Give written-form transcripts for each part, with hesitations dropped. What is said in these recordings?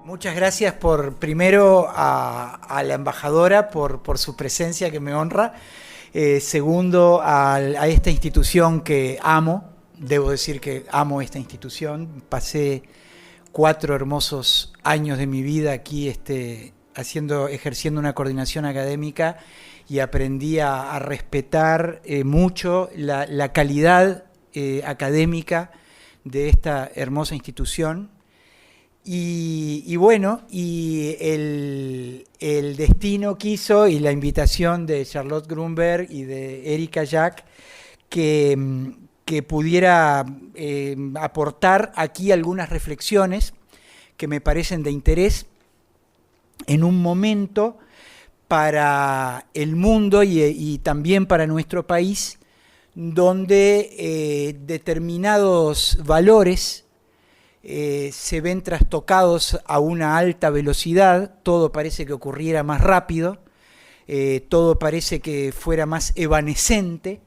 Muchas gracias primero a la embajadora por su presencia que me honra. Segundo, a esta institución que amo. Debo decir que amo esta institución. Pasé 4 hermosos años de mi vida aquí ejerciendo una coordinación académica y aprendí a respetar mucho la calidad académica de esta hermosa institución. Y bueno, el destino quiso y la invitación de Charlotte Grunberg y de Erika Jack que pudiera aportar aquí algunas reflexiones que me parecen de interés en un momento para el mundo y también para nuestro país, donde determinados valores se ven trastocados a una alta velocidad, todo parece que ocurriera más rápido, todo parece que fuera más evanescente,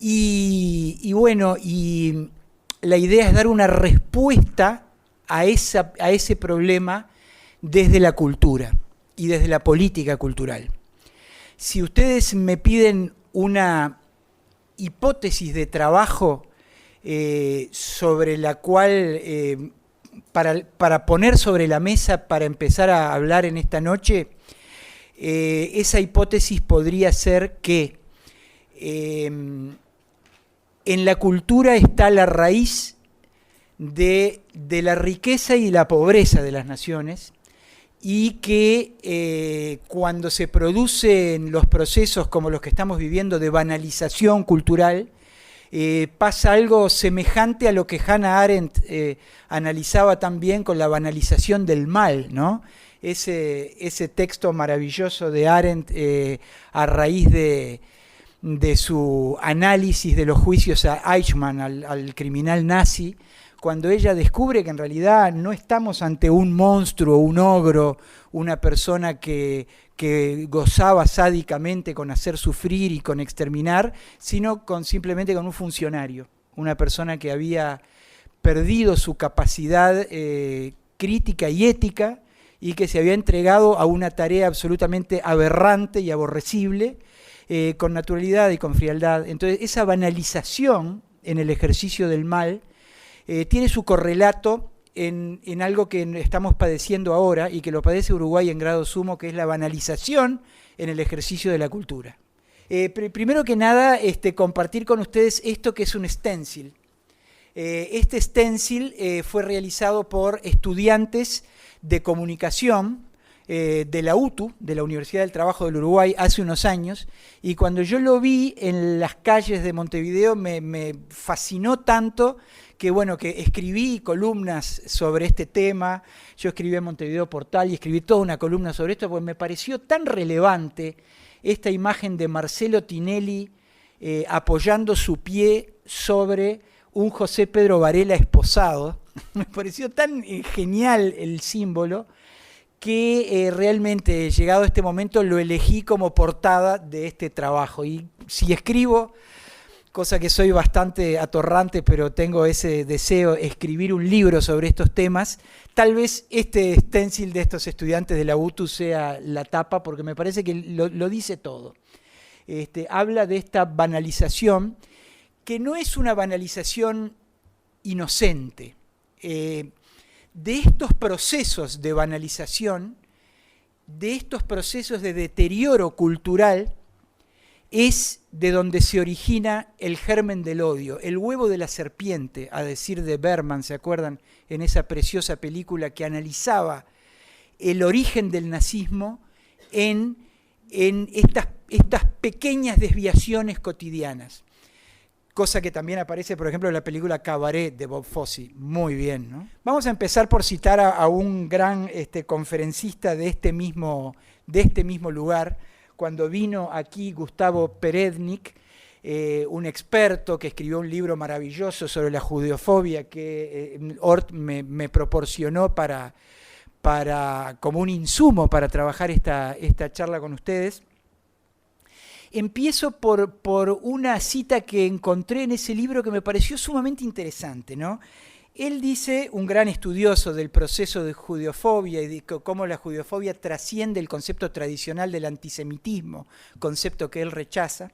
y bueno, y la idea es dar una respuesta a ese problema desde la cultura y desde la política cultural. Si ustedes me piden una hipótesis de trabajo sobre la cual, para poner sobre la mesa, para empezar a hablar en esta noche, esa hipótesis podría ser que en la cultura está la raíz de la riqueza y la pobreza de las naciones, y que cuando se producen los procesos como los que estamos viviendo de banalización cultural, pasa algo semejante a lo que Hannah Arendt analizaba también con la banalización del mal, ¿no? Ese texto maravilloso de Arendt a raíz de su análisis de los juicios a Eichmann, al criminal nazi, cuando ella descubre que en realidad no estamos ante un monstruo, un ogro, una persona que gozaba sádicamente con hacer sufrir y con exterminar, sino simplemente con un funcionario, una persona que había perdido su capacidad crítica y ética y que se había entregado a una tarea absolutamente aberrante y aborrecible, con naturalidad y con frialdad. Entonces, esa banalización en el ejercicio del mal tiene su correlato en algo que estamos padeciendo ahora y que lo padece Uruguay en grado sumo, que es la banalización en el ejercicio de la cultura. Primero que nada, compartir con ustedes esto que es un stencil. Este stencil fue realizado por estudiantes de comunicación de la UTU, de la Universidad del Trabajo del Uruguay, hace unos años, y cuando yo lo vi en las calles de Montevideo me fascinó tanto que bueno, que escribí columnas sobre este tema. Yo escribí en Montevideo Portal y escribí toda una columna sobre esto porque me pareció tan relevante esta imagen de Marcelo Tinelli apoyando su pie sobre un José Pedro Varela esposado. Me pareció tan genial el símbolo que realmente, llegado este momento, lo elegí como portada de este trabajo. Y si escribo, cosa que soy bastante atorrante, pero tengo ese deseo, escribir un libro sobre estos temas, tal vez este stencil de estos estudiantes de la UTU sea la tapa, porque me parece que lo dice todo. Habla de esta banalización, que no es una banalización inocente. De estos procesos de banalización, de estos procesos de deterioro cultural, es de donde se origina el germen del odio, el huevo de la serpiente, a decir de Bergman, ¿se acuerdan? En esa preciosa película que analizaba el origen del nazismo en estas pequeñas desviaciones cotidianas. Cosa que también aparece, por ejemplo, en la película Cabaret de Bob Fosse. Muy bien, ¿no? Vamos a empezar por citar a un gran conferencista de este mismo lugar. Cuando vino aquí Gustavo Perednik, un experto que escribió un libro maravilloso sobre la judeofobia que Ort me proporcionó como un insumo para trabajar esta charla con ustedes. Empiezo por una cita que encontré en ese libro que me pareció sumamente interesante, ¿no? Él dice, un gran estudioso del proceso de judeofobia y de cómo la judeofobia trasciende el concepto tradicional del antisemitismo, concepto que él rechaza.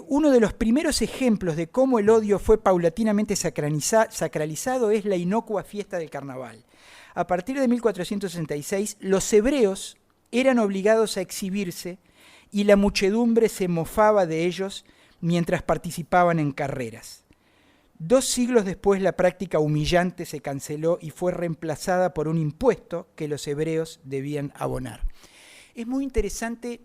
Uno de los primeros ejemplos de cómo el odio fue paulatinamente sacralizado es la inocua fiesta del carnaval. A partir de 1466, los hebreos eran obligados a exhibirse y la muchedumbre se mofaba de ellos mientras participaban en carreras. 2 siglos después la práctica humillante se canceló y fue reemplazada por un impuesto que los hebreos debían abonar. Es muy interesante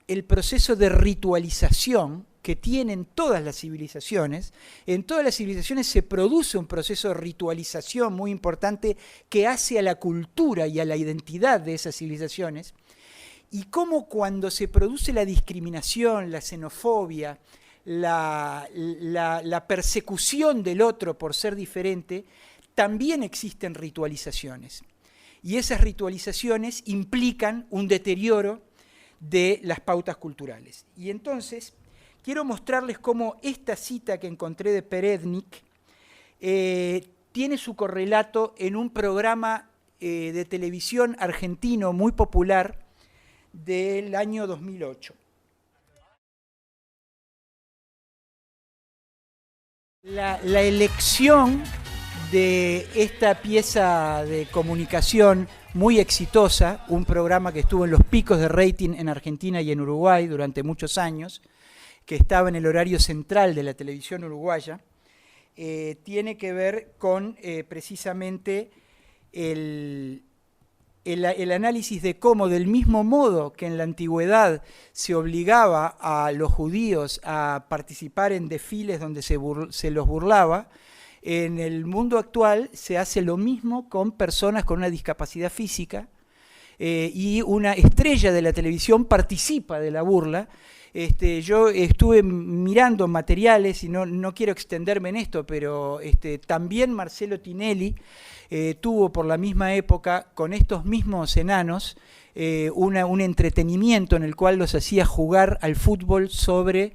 el proceso de ritualización que tienen todas las civilizaciones. En todas las civilizaciones se produce un proceso de ritualización muy importante que hace a la cultura y a la identidad de esas civilizaciones. Y cómo cuando se produce la discriminación, la xenofobia, la persecución del otro por ser diferente, también existen ritualizaciones. Y esas ritualizaciones implican un deterioro de las pautas culturales. Y entonces, quiero mostrarles cómo esta cita que encontré de Perednik tiene su correlato en un programa de televisión argentino muy popular del año 2008. La elección de esta pieza de comunicación muy exitosa, un programa que estuvo en los picos de rating en Argentina y en Uruguay durante muchos años, que estaba en el horario central de la televisión uruguaya, tiene que ver con precisamente el análisis de cómo, del mismo modo que en la antigüedad se obligaba a los judíos a participar en desfiles donde se los burlaba, en el mundo actual se hace lo mismo con personas con una discapacidad física, y una estrella de la televisión participa de la burla. Yo estuve mirando materiales y no quiero extenderme en esto, pero también Marcelo Tinelli tuvo por la misma época con estos mismos enanos un entretenimiento en el cual los hacía jugar al fútbol sobre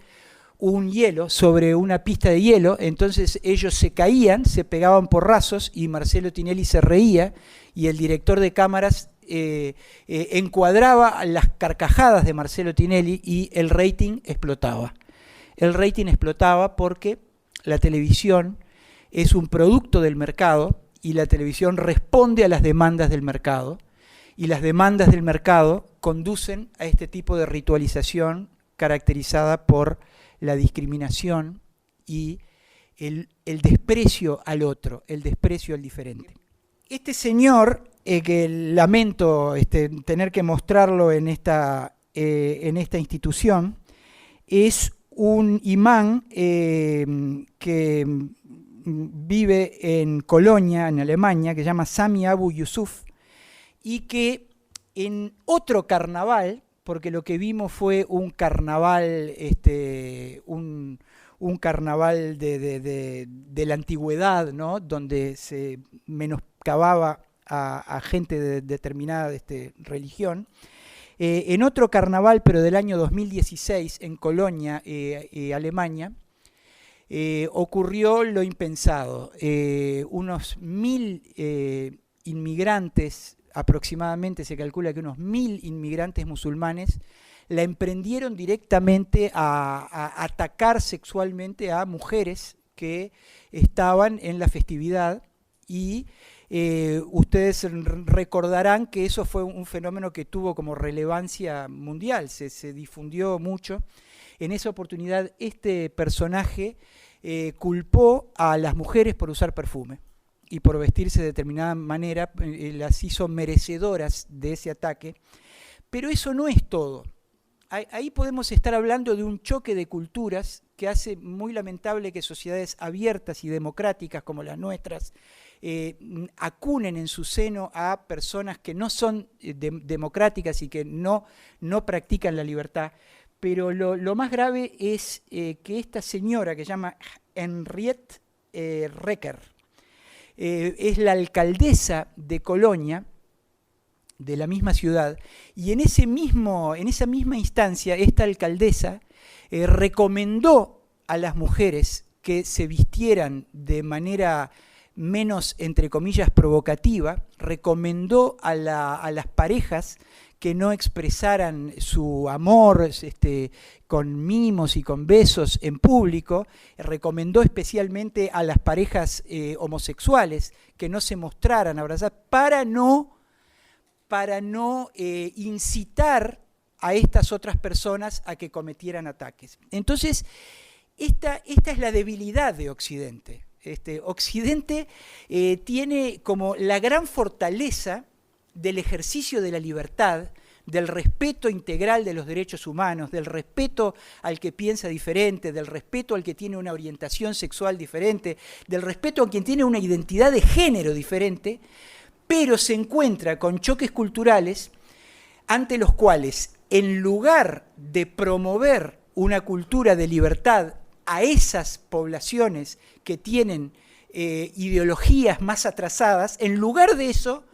un hielo, sobre una pista de hielo. Entonces ellos se caían, se pegaban porrazos y Marcelo Tinelli se reía y el director de cámaras encuadraba las carcajadas de Marcelo Tinelli y el rating explotaba. El rating explotaba porque la televisión es un producto del mercado y la televisión responde a las demandas del mercado, y las demandas del mercado conducen a este tipo de ritualización caracterizada por la discriminación y el desprecio al otro, el desprecio al diferente. Este señor, que lamento tener que mostrarlo en esta institución, es un imán que vive en Colonia, en Alemania, que se llama Sami Abu Yusuf, y que en otro carnaval, porque lo que vimos fue un carnaval, un carnaval de la antigüedad, ¿no?, donde se menoscababa a gente de determinada religión. En otro carnaval, pero del año 2016, en Colonia, Alemania, ocurrió lo impensado. Unos 1000 inmigrantes, aproximadamente se calcula que unos 1000 inmigrantes musulmanes, la emprendieron directamente a atacar sexualmente a mujeres que estaban en la festividad, y ustedes recordarán que eso fue un fenómeno que tuvo como relevancia mundial, se difundió mucho. En esa oportunidad este personaje culpó a las mujeres por usar perfume y por vestirse de determinada manera, las hizo merecedoras de ese ataque. Pero eso no es todo. Ahí podemos estar hablando de un choque de culturas que hace muy lamentable que sociedades abiertas y democráticas como las nuestras acunen en su seno a personas que no son democráticas y que no practican la libertad. Pero lo más grave es que esta señora, que se llama Henriette Reker, es la alcaldesa de Colonia, de la misma ciudad, y en esa misma instancia esta alcaldesa recomendó a las mujeres que se vistieran de manera menos, entre comillas, provocativa, recomendó a las parejas que no expresaran su amor con mimos y con besos en público, recomendó especialmente a las parejas homosexuales que no se mostraran abrazadas para no incitar a estas otras personas a que cometieran ataques. Entonces, esta es la debilidad de Occidente. Occidente tiene como la gran fortaleza del ejercicio de la libertad, del respeto integral de los derechos humanos, del respeto al que piensa diferente, del respeto al que tiene una orientación sexual diferente, del respeto a quien tiene una identidad de género diferente, pero se encuentra con choques culturales ante los cuales, en lugar de promover una cultura de libertad a esas poblaciones que tienen ideologías más atrasadas, en lugar de eso,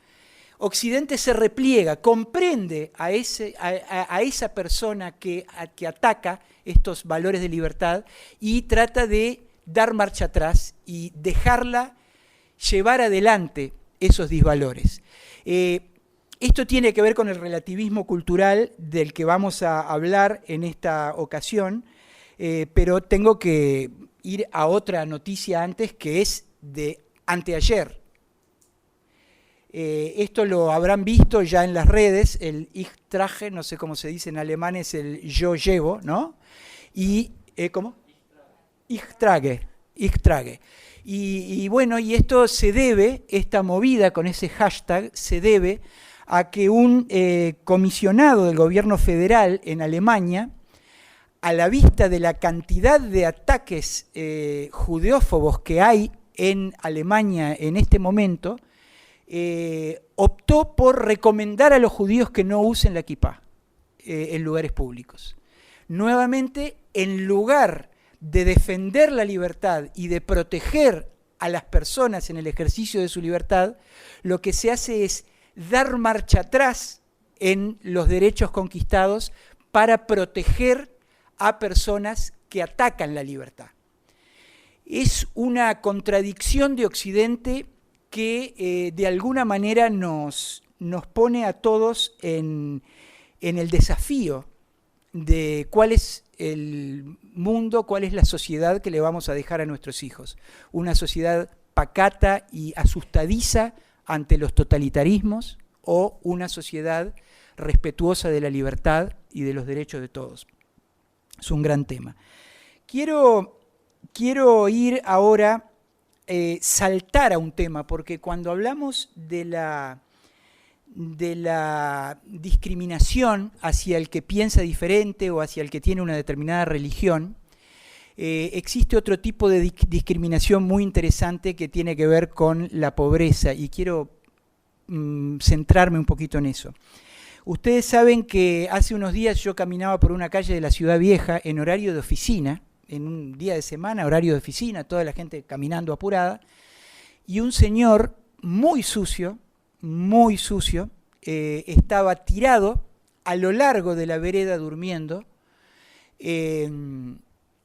Occidente se repliega, comprende a esa persona que ataca estos valores de libertad y trata de dar marcha atrás y dejarla llevar adelante esos disvalores. Esto tiene que ver con el relativismo cultural del que vamos a hablar en esta ocasión, pero tengo que ir a otra noticia antes, que es de anteayer. Esto lo habrán visto ya en las redes, el Ich trage, no sé cómo se dice en alemán, es el yo llevo, ¿no? Y, ¿cómo? Ich trage. Y bueno, y esto se debe, esta movida con ese hashtag, se debe a que un comisionado del gobierno federal en Alemania, a la vista de la cantidad de ataques judeófobos que hay en Alemania en este momento, optó por recomendar a los judíos que no usen la kipá en lugares públicos. Nuevamente, en lugar de defender la libertad y de proteger a las personas en el ejercicio de su libertad, lo que se hace es dar marcha atrás en los derechos conquistados para proteger a personas que atacan la libertad. Es una contradicción de Occidente que de alguna manera nos pone a todos en el desafío de cuál es el mundo, cuál es la sociedad que le vamos a dejar a nuestros hijos. Una sociedad pacata y asustadiza ante los totalitarismos, o una sociedad respetuosa de la libertad y de los derechos de todos. Es un gran tema. Quiero ir ahora, saltar a un tema, porque cuando hablamos de la discriminación hacia el que piensa diferente o hacia el que tiene una determinada religión, existe otro tipo de discriminación muy interesante que tiene que ver con la pobreza, y quiero centrarme un poquito en eso. Ustedes saben que hace unos días yo caminaba por una calle de la Ciudad Vieja en horario de oficina, en un día de semana, horario de oficina, toda la gente caminando apurada, y un señor muy sucio, estaba tirado a lo largo de la vereda durmiendo,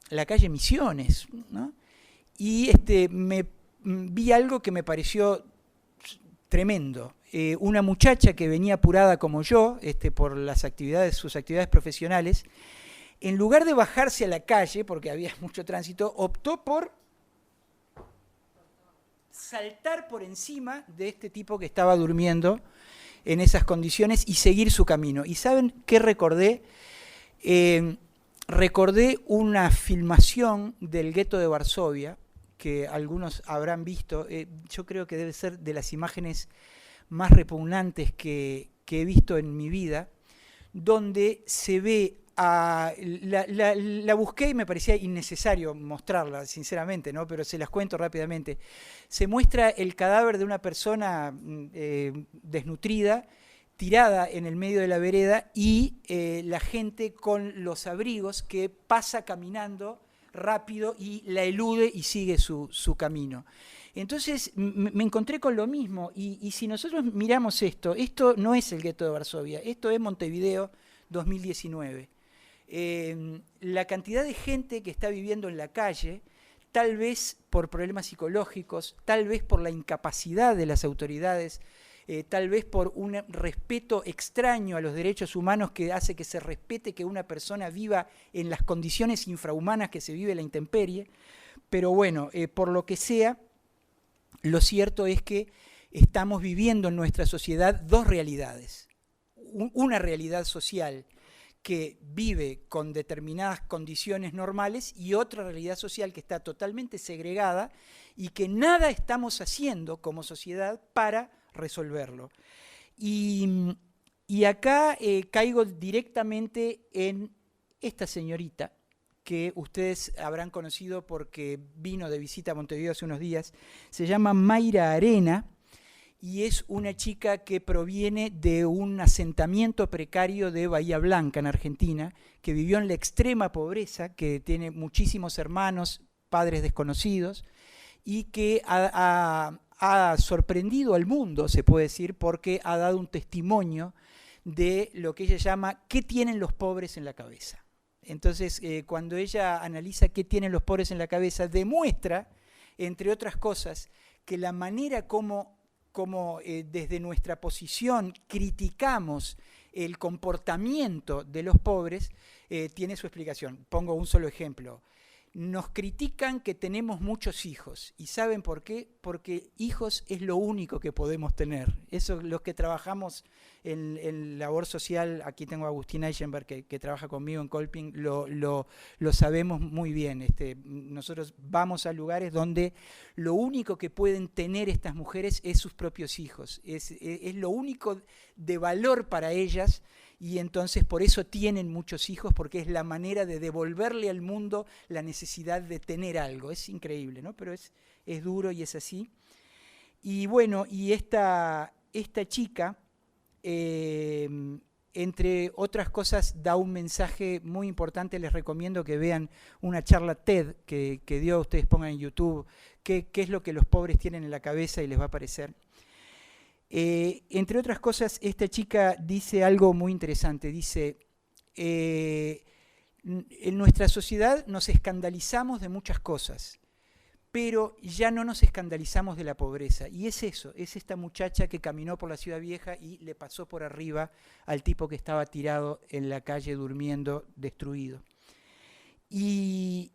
la calle Misiones, ¿no? Y vi algo que me pareció tremendo. Una muchacha que venía apurada como yo, por sus actividades profesionales, en lugar de bajarse a la calle, porque había mucho tránsito, optó por saltar por encima de este tipo que estaba durmiendo en esas condiciones y seguir su camino. ¿Y saben qué recordé? Recordé una filmación del gueto de Varsovia, que algunos habrán visto. Yo creo que debe ser de las imágenes más repugnantes que he visto en mi vida, donde se ve la busqué y me parecía innecesario mostrarla, sinceramente, ¿no? Pero se las cuento rápidamente. Se muestra el cadáver de una persona desnutrida, tirada en el medio de la vereda, y la gente con los abrigos que pasa caminando rápido y la elude y sigue su camino. Entonces me encontré con lo mismo, y si nosotros miramos esto no es el gueto de Varsovia, esto es Montevideo 2019. La cantidad de gente que está viviendo en la calle tal vez por problemas psicológicos, tal vez por la incapacidad de las autoridades, tal vez por un respeto extraño a los derechos humanos que hace que se respete que una persona viva en las condiciones infrahumanas que se vive la intemperie. Pero bueno, por lo que sea, lo cierto es que estamos viviendo en nuestra sociedad dos realidades. Una realidad social que vive con determinadas condiciones normales y otra realidad social que está totalmente segregada y que nada estamos haciendo como sociedad para resolverlo. Y acá caigo directamente en esta señorita que ustedes habrán conocido porque vino de visita a Montevideo hace unos días. Se llama Mayra Arena y es una chica que proviene de un asentamiento precario de Bahía Blanca, en Argentina, que vivió en la extrema pobreza, que tiene muchísimos hermanos, padres desconocidos, y que ha sorprendido al mundo, se puede decir, porque ha dado un testimonio de lo que ella llama ¿qué tienen los pobres en la cabeza? Entonces, cuando ella analiza qué tienen los pobres en la cabeza, demuestra, entre otras cosas, que la manera como desde nuestra posición criticamos el comportamiento de los pobres, tiene su explicación. Pongo un solo ejemplo. Nos critican que tenemos muchos hijos. ¿Y saben por qué? Porque hijos es lo único que podemos tener. Eso, los que trabajamos en labor social, aquí tengo a Agustín Eichenberg que trabaja conmigo en Colping, lo sabemos muy bien. Nosotros vamos a lugares donde lo único que pueden tener estas mujeres es sus propios hijos. Es lo único de valor para ellas. Y entonces por eso tienen muchos hijos, porque es la manera de devolverle al mundo la necesidad de tener algo. Es increíble, ¿no? Pero es duro y es así. Y bueno, y esta chica, entre otras cosas, da un mensaje muy importante. Les recomiendo que vean una charla TED que dio, ustedes pongan en YouTube, qué es lo que los pobres tienen en la cabeza y les va a aparecer. Entre otras cosas, esta chica dice algo muy interesante. Dice, en nuestra sociedad nos escandalizamos de muchas cosas, pero ya no nos escandalizamos de la pobreza. Y es eso, es esta muchacha que caminó por la Ciudad Vieja y le pasó por arriba al tipo que estaba tirado en la calle durmiendo, destruido. Y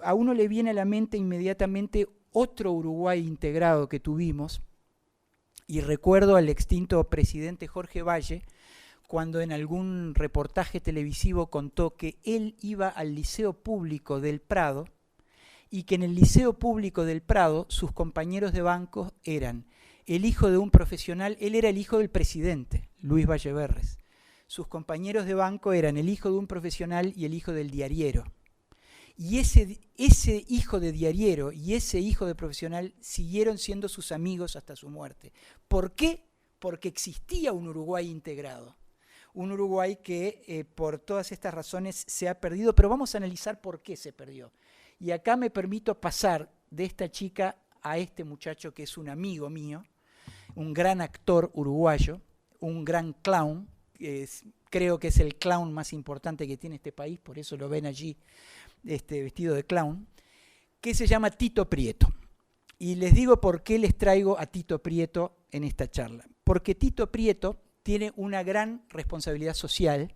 a uno le viene a la mente inmediatamente otro Uruguay integrado que tuvimos. Y recuerdo al extinto presidente Jorge Valle, cuando en algún reportaje televisivo contó que él iba al Liceo Público del Prado y que en el Liceo Público del Prado sus compañeros de banco eran el hijo de un profesional, él era el hijo del presidente, Luis Valleverres. Sus compañeros de banco eran el hijo de un profesional y el hijo del diariero. Y ese hijo de diariero y ese hijo de profesional siguieron siendo sus amigos hasta su muerte. ¿Por qué? Porque existía un Uruguay integrado. Un Uruguay que por todas estas razones se ha perdido, pero vamos a analizar por qué se perdió. Y acá me permito pasar de esta chica a este muchacho que es un amigo mío, un gran actor uruguayo, un gran clown, creo que es el clown más importante que tiene este país, por eso lo ven allí vestido de clown, que se llama Tito Prieto. Y les digo por qué les traigo a Tito Prieto en esta charla. Porque Tito Prieto tiene una gran responsabilidad social,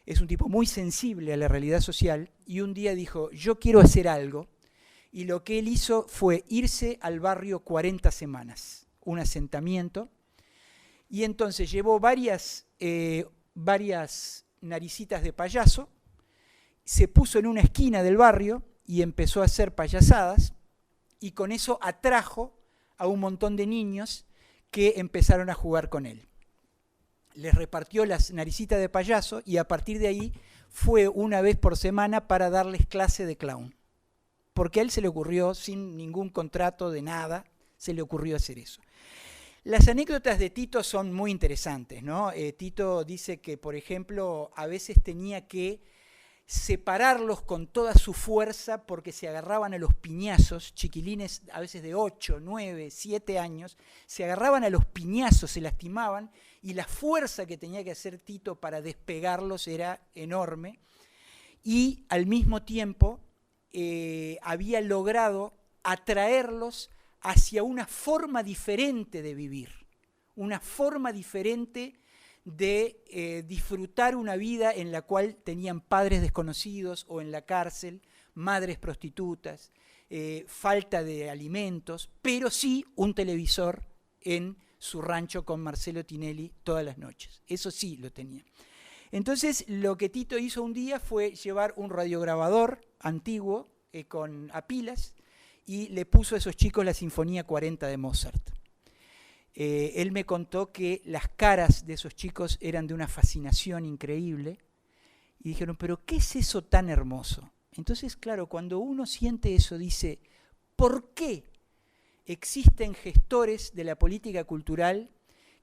es un tipo muy sensible a la realidad social, y un día dijo, yo quiero hacer algo, y lo que él hizo fue irse al barrio 40 semanas, un asentamiento, y entonces llevó varias naricitas de payaso, se puso en una esquina del barrio y empezó a hacer payasadas y con eso atrajo a un montón de niños que empezaron a jugar con él. Les repartió las naricitas de payaso y a partir de ahí fue una vez por semana para darles clase de clown. Porque a él se le ocurrió, sin ningún contrato de nada, se le ocurrió hacer eso. Las anécdotas de Tito son muy interesantes, ¿no? Tito dice que, por ejemplo, a veces tenía que separarlos con toda su fuerza porque se agarraban a los piñazos, chiquilines a veces de 8, 9, 7 años, se agarraban a los piñazos, se lastimaban y la fuerza que tenía que hacer Tito para despegarlos era enorme y al mismo tiempo había logrado atraerlos hacia una forma diferente de vivir, una forma diferente de disfrutar una vida en la cual tenían padres desconocidos o en la cárcel, madres prostitutas, falta de alimentos, pero sí un televisor en su rancho con Marcelo Tinelli todas las noches. Eso sí lo tenía. Entonces lo que Tito hizo un día fue llevar un radiograbador antiguo a pilas y le puso a esos chicos la Sinfonía 40 de Mozart. Él me contó que las caras de esos chicos eran de una fascinación increíble y dijeron, pero ¿qué es eso tan hermoso? Entonces, claro, cuando uno siente eso, dice, ¿por qué existen gestores de la política cultural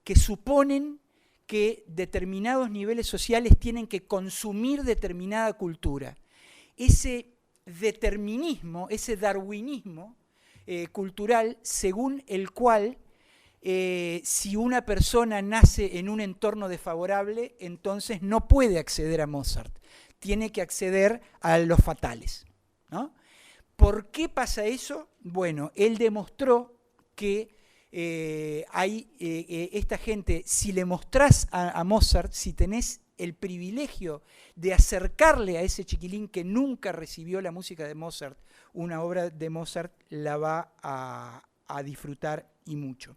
que suponen que determinados niveles sociales tienen que consumir determinada cultura? Ese determinismo, ese darwinismo cultural según el cual si una persona nace en un entorno desfavorable, entonces no puede acceder a Mozart, tiene que acceder a los fatales, ¿no? ¿Por qué pasa eso? Bueno, él demostró que esta gente, si le mostrás a Mozart, si tenés el privilegio de acercarle a ese chiquilín que nunca recibió la música de Mozart, una obra de Mozart, la va a disfrutar y mucho.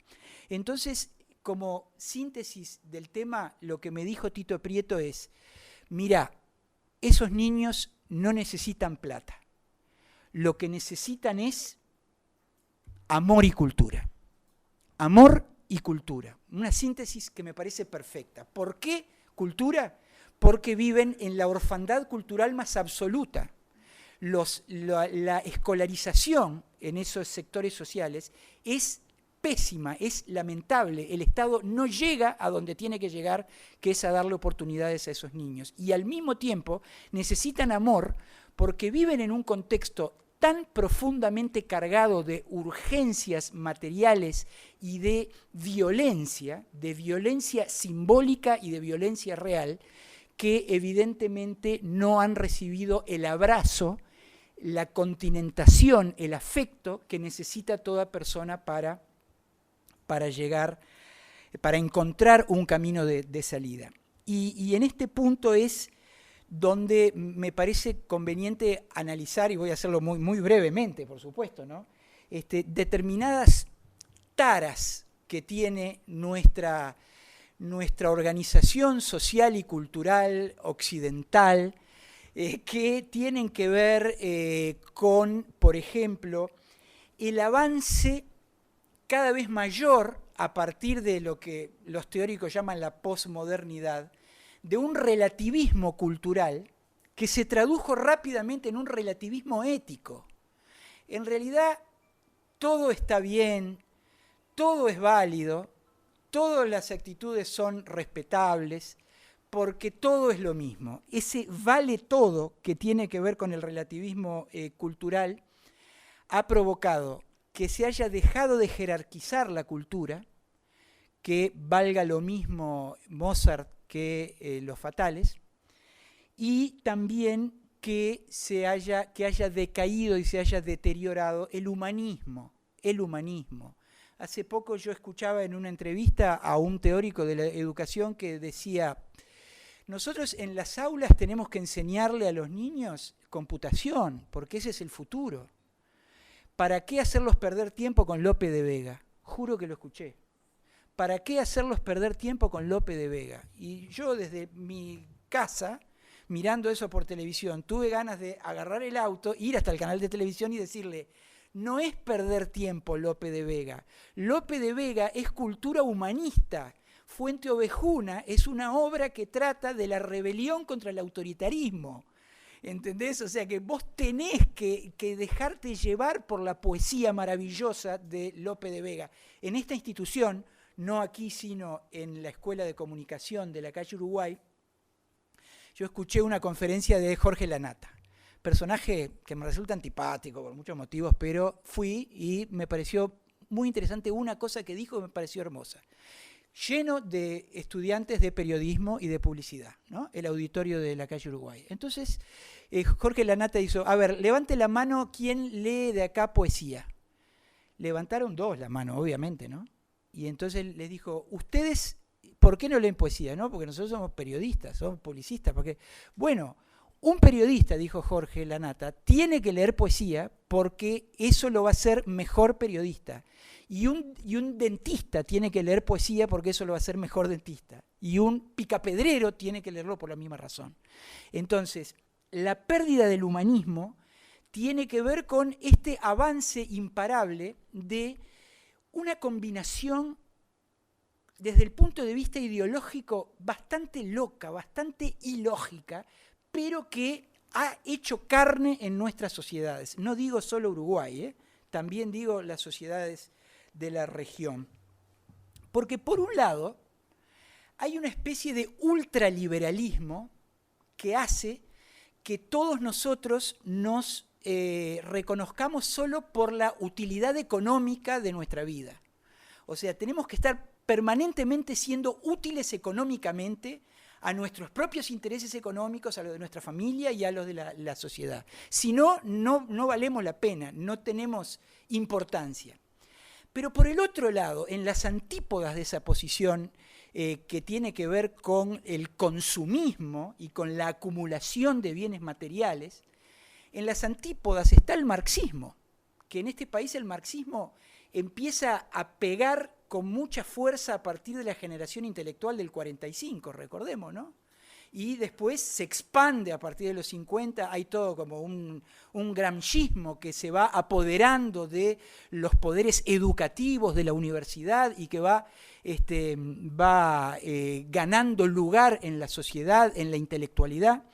Entonces, como síntesis del tema, lo que me dijo Tito Prieto es, mira, esos niños no necesitan plata, lo que necesitan es amor y cultura. Amor y cultura. Una síntesis que me parece perfecta. ¿Por qué cultura? Porque viven en la orfandad cultural más absoluta. La escolarización en esos sectores sociales es pésima, es lamentable. El Estado no llega a donde tiene que llegar, que es a darle oportunidades a esos niños. Y al mismo tiempo necesitan amor porque viven en un contexto tan profundamente cargado de urgencias materiales y de violencia simbólica y de violencia real, que evidentemente no han recibido el abrazo, la continentación, el afecto que necesita toda persona para llegar, para encontrar un camino de salida. Y en este punto es donde me parece conveniente analizar, y voy a hacerlo muy, muy brevemente, por supuesto, ¿no? Determinadas taras que tiene nuestra organización social y cultural occidental, que tienen que ver con, por ejemplo, el avance cada vez mayor a partir de lo que los teóricos llaman la posmodernidad, de un relativismo cultural que se tradujo rápidamente en un relativismo ético. En realidad, todo está bien, todo es válido, todas las actitudes son respetables, porque todo es lo mismo. Ese vale todo que tiene que ver con el relativismo cultural ha provocado que se haya dejado de jerarquizar la cultura, que valga lo mismo Mozart que los fatales, y también que haya decaído y se haya deteriorado el humanismo. Hace poco yo escuchaba en una entrevista a un teórico de la educación que decía, nosotros en las aulas tenemos que enseñarle a los niños computación, porque ese es el futuro. ¿Para qué hacerlos perder tiempo con Lope de Vega? Juro que lo escuché. ¿Para qué hacerlos perder tiempo con Lope de Vega? Y yo desde mi casa, mirando eso por televisión, tuve ganas de agarrar el auto, ir hasta el canal de televisión y decirle, no es perder tiempo Lope de Vega. Lope de Vega es cultura humanista. Fuente Ovejuna es una obra que trata de la rebelión contra el autoritarismo. ¿Entendés? O sea que vos tenés que dejarte llevar por la poesía maravillosa de Lope de Vega. En esta institución, no aquí, sino en la Escuela de Comunicación de la calle Uruguay, yo escuché una conferencia de Jorge Lanata, personaje que me resulta antipático por muchos motivos, pero fui y me pareció muy interesante una cosa que dijo que me pareció hermosa. lleno de estudiantes de periodismo y de publicidad, ¿no? El auditorio de la calle Uruguay. Entonces, Jorge Lanata hizo, a ver, levante la mano quien lee de acá poesía. Levantaron 2 la mano, obviamente, ¿no? Y entonces les dijo, ustedes, ¿por qué no leen poesía? No, porque nosotros somos periodistas, somos publicistas, porque, bueno, un periodista, dijo Jorge Lanata, tiene que leer poesía porque eso lo va a hacer mejor periodista. Y un dentista tiene que leer poesía porque eso lo va a hacer mejor dentista. Y un picapedrero tiene que leerlo por la misma razón. Entonces, la pérdida del humanismo tiene que ver con este avance imparable de una combinación desde el punto de vista ideológico bastante loca, bastante ilógica, pero que ha hecho carne en nuestras sociedades. No digo solo Uruguay, también digo las sociedades de la región. Porque por un lado hay una especie de ultraliberalismo que hace que todos nosotros nos reconozcamos solo por la utilidad económica de nuestra vida. O sea, tenemos que estar permanentemente siendo útiles económicamente a nuestros propios intereses económicos, a los de nuestra familia y a los de la sociedad. Si no, no valemos la pena, no tenemos importancia. Pero por el otro lado, en las antípodas de esa posición que tiene que ver con el consumismo y con la acumulación de bienes materiales, en las antípodas está el marxismo, que en este país el marxismo empieza a pegar con mucha fuerza a partir de la generación intelectual del 45, recordemos, ¿no? Y después se expande a partir de los 50, hay todo como un gramscismo que se va apoderando de los poderes educativos de la universidad y que va ganando lugar en la sociedad, en la intelectualidad.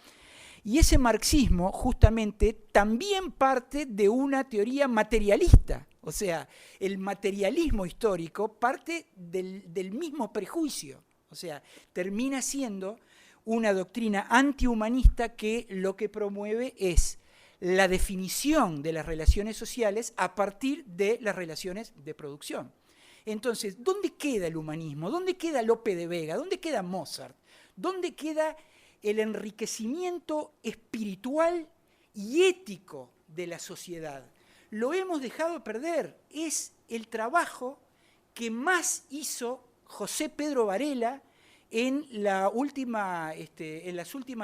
Y ese marxismo justamente también parte de una teoría materialista. O sea, el materialismo histórico parte del mismo prejuicio. O sea, termina siendo una doctrina antihumanista que lo que promueve es la definición de las relaciones sociales a partir de las relaciones de producción. Entonces, ¿dónde queda el humanismo? ¿Dónde queda Lope de Vega? ¿Dónde queda Mozart? ¿Dónde queda el enriquecimiento espiritual y ético de la sociedad? Lo hemos dejado perder. Es el trabajo que más hizo José Pedro Varela en las últimas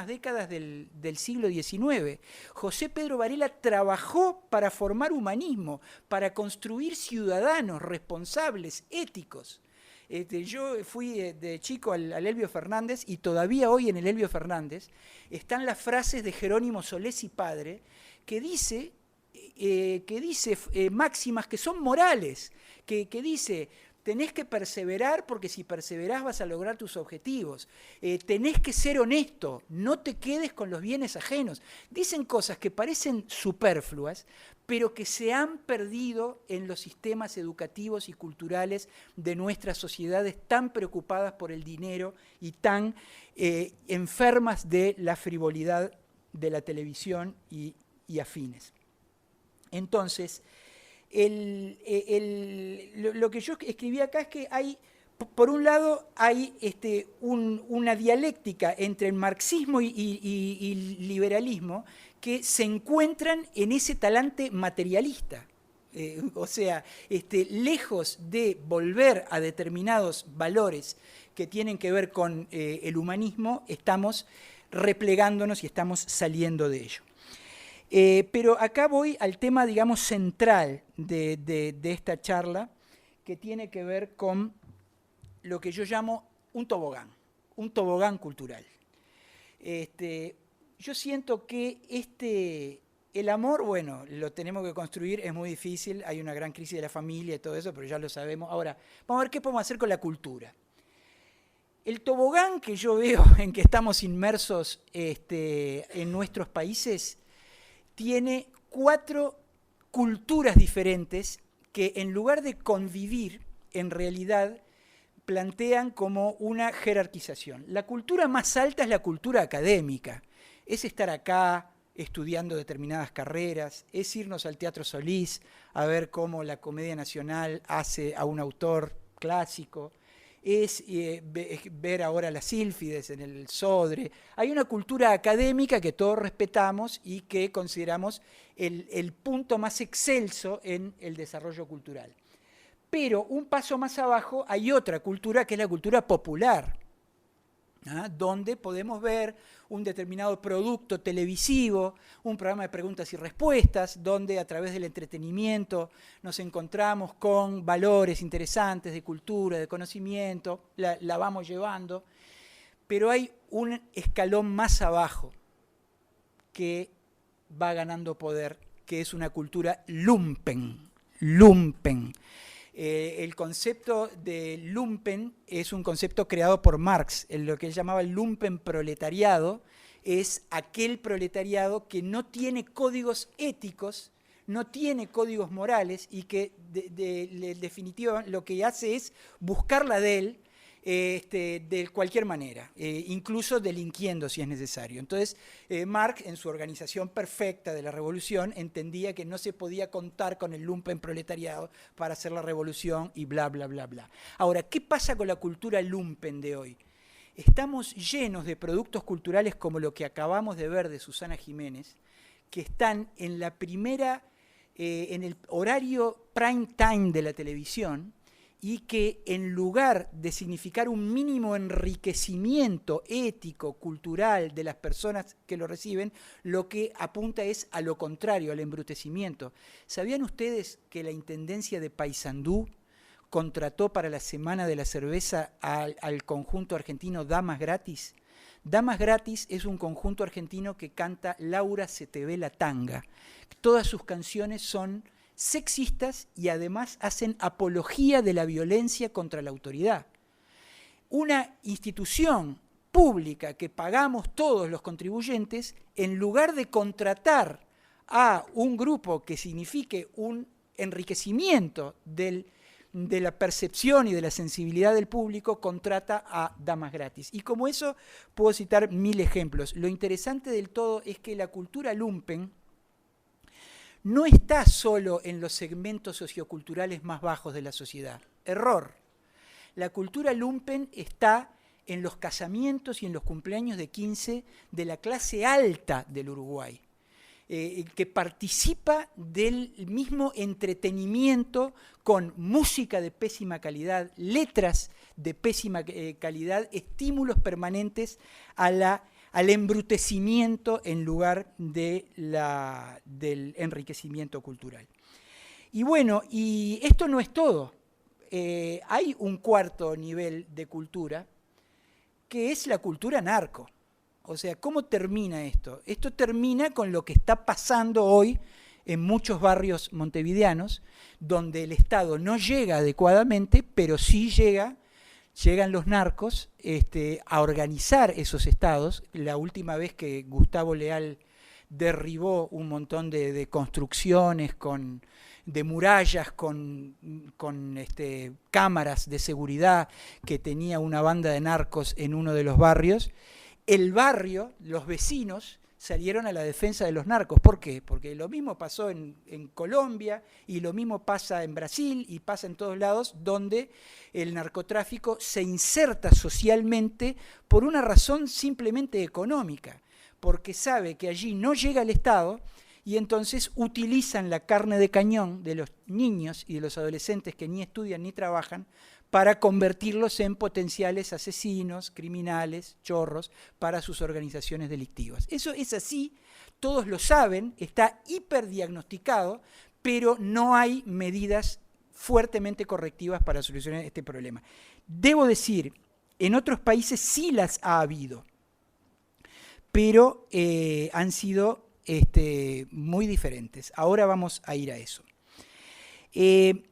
décadas del siglo XIX. José Pedro Varela trabajó para formar humanismo, para construir ciudadanos responsables, éticos. Yo fui de chico al Elbio Fernández y todavía hoy en el Elbio Fernández están las frases de Jerónimo Solés y padre que dice máximas que son morales, que dice: tenés que perseverar porque si perseverás vas a lograr tus objetivos. Tenés que ser honesto, no te quedes con los bienes ajenos. Dicen cosas que parecen superfluas, pero que se han perdido en los sistemas educativos y culturales de nuestras sociedades tan preocupadas por el dinero y tan enfermas de la frivolidad de la televisión y afines. Entonces, lo que yo escribí acá es que hay, por un lado, hay una dialéctica entre el marxismo y liberalismo que se encuentran en ese talante materialista. O sea, lejos de volver a determinados valores que tienen que ver con el humanismo, estamos replegándonos y estamos saliendo de ello. Pero acá voy al tema, digamos, central de esta charla, que tiene que ver con lo que yo llamo un tobogán cultural. Yo siento que el amor, bueno, lo tenemos que construir, es muy difícil, hay una gran crisis de la familia y todo eso, pero ya lo sabemos. Ahora, vamos a ver qué podemos hacer con la cultura. El tobogán que yo veo en que estamos inmersos en nuestros países tiene 4 culturas diferentes que en lugar de convivir, en realidad plantean como una jerarquización. La cultura más alta es la cultura académica, es estar acá estudiando determinadas carreras, es irnos al Teatro Solís a ver cómo la Comedia Nacional hace a un autor clásico, es ver ahora las sílfides en el Sodre. Hay una cultura académica que todos respetamos y que consideramos el punto más excelso en el desarrollo cultural. Pero un paso más abajo hay otra cultura que es la cultura popular, donde podemos ver un determinado producto televisivo, un programa de preguntas y respuestas, donde a través del entretenimiento nos encontramos con valores interesantes de cultura, de conocimiento, la vamos llevando, pero hay un escalón más abajo que va ganando poder, que es una cultura lumpen. El concepto de lumpen es un concepto creado por Marx. Lo que él llamaba el lumpen proletariado es aquel proletariado que no tiene códigos éticos, no tiene códigos morales y que en definitiva lo que hace es buscarla de él de cualquier manera, incluso delinquiendo si es necesario. Entonces, Marx, en su organización perfecta de la revolución, entendía que no se podía contar con el lumpen proletariado para hacer la revolución y bla, bla, bla, bla. Ahora, ¿qué pasa con la cultura lumpen de hoy? Estamos llenos de productos culturales como lo que acabamos de ver de Susana Jiménez, que están en la primera, en el horario prime time de la televisión, y que en lugar de significar un mínimo enriquecimiento ético, cultural de las personas que lo reciben, lo que apunta es a lo contrario, al embrutecimiento. ¿Sabían ustedes que la Intendencia de Paysandú contrató para la Semana de la Cerveza al conjunto argentino Damas Gratis? Damas Gratis es un conjunto argentino que canta Laura se te ve la tanga. Todas sus canciones son sexistas y además hacen apología de la violencia contra la autoridad. Una institución pública que pagamos todos los contribuyentes, en lugar de contratar a un grupo que signifique un enriquecimiento de la percepción y de la sensibilidad del público, contrata a Damas Gratis. Y como eso puedo citar 1000 ejemplos. Lo interesante del todo es que la cultura lumpen no está solo en los segmentos socioculturales más bajos de la sociedad. Error. La cultura lumpen está en los casamientos y en los cumpleaños de 15 de la clase alta del Uruguay, que participa del mismo entretenimiento con música de pésima calidad, letras de pésima calidad, estímulos permanentes al embrutecimiento en lugar del enriquecimiento cultural. Y bueno, y esto no es todo. Hay un cuarto nivel de cultura, que es la cultura narco. O sea, ¿cómo termina esto? Esto termina con lo que está pasando hoy en muchos barrios montevideanos, donde el Estado no llega adecuadamente, pero sí llegan los narcos a organizar esos estados. La última vez que Gustavo Leal derribó un montón de construcciones, de murallas, con cámaras de seguridad que tenía una banda de narcos en uno de los barrios, el barrio, los vecinos, salieron a la defensa de los narcos. ¿Por qué? Porque lo mismo pasó en Colombia y lo mismo pasa en Brasil y pasa en todos lados donde el narcotráfico se inserta socialmente por una razón simplemente económica, porque sabe que allí no llega el Estado y entonces utilizan la carne de cañón de los niños y de los adolescentes que ni estudian ni trabajan para convertirlos en potenciales asesinos, criminales, chorros, para sus organizaciones delictivas. Eso es así, todos lo saben, está hiperdiagnosticado, pero no hay medidas fuertemente correctivas para solucionar este problema. Debo decir, en otros países sí las ha habido, pero han sido muy diferentes. Ahora vamos a ir a eso. El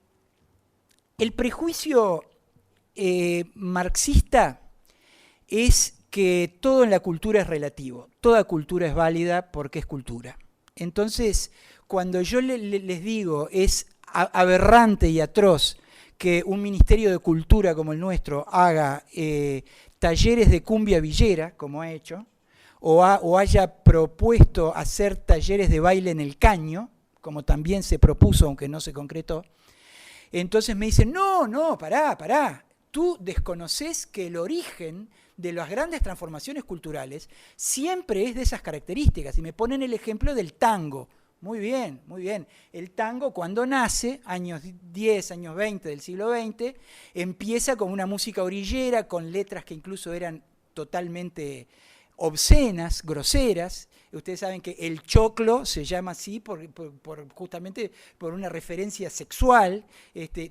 prejuicio marxista es que todo en la cultura es relativo, toda cultura es válida porque es cultura. Entonces, cuando yo les digo es aberrante y atroz que un ministerio de cultura como el nuestro haga talleres de cumbia villera, como ha hecho, o haya propuesto hacer talleres de baile en el caño, como también se propuso, aunque no se concretó, entonces me dicen, no, pará, tú desconoces que el origen de las grandes transformaciones culturales siempre es de esas características. Y me ponen el ejemplo del tango. Muy bien, muy bien. El tango cuando nace, años 10, años 20 del siglo XX, empieza con una música orillera, con letras que incluso eran totalmente obscenas, groseras. Ustedes saben que el choclo se llama así justamente por una referencia sexual.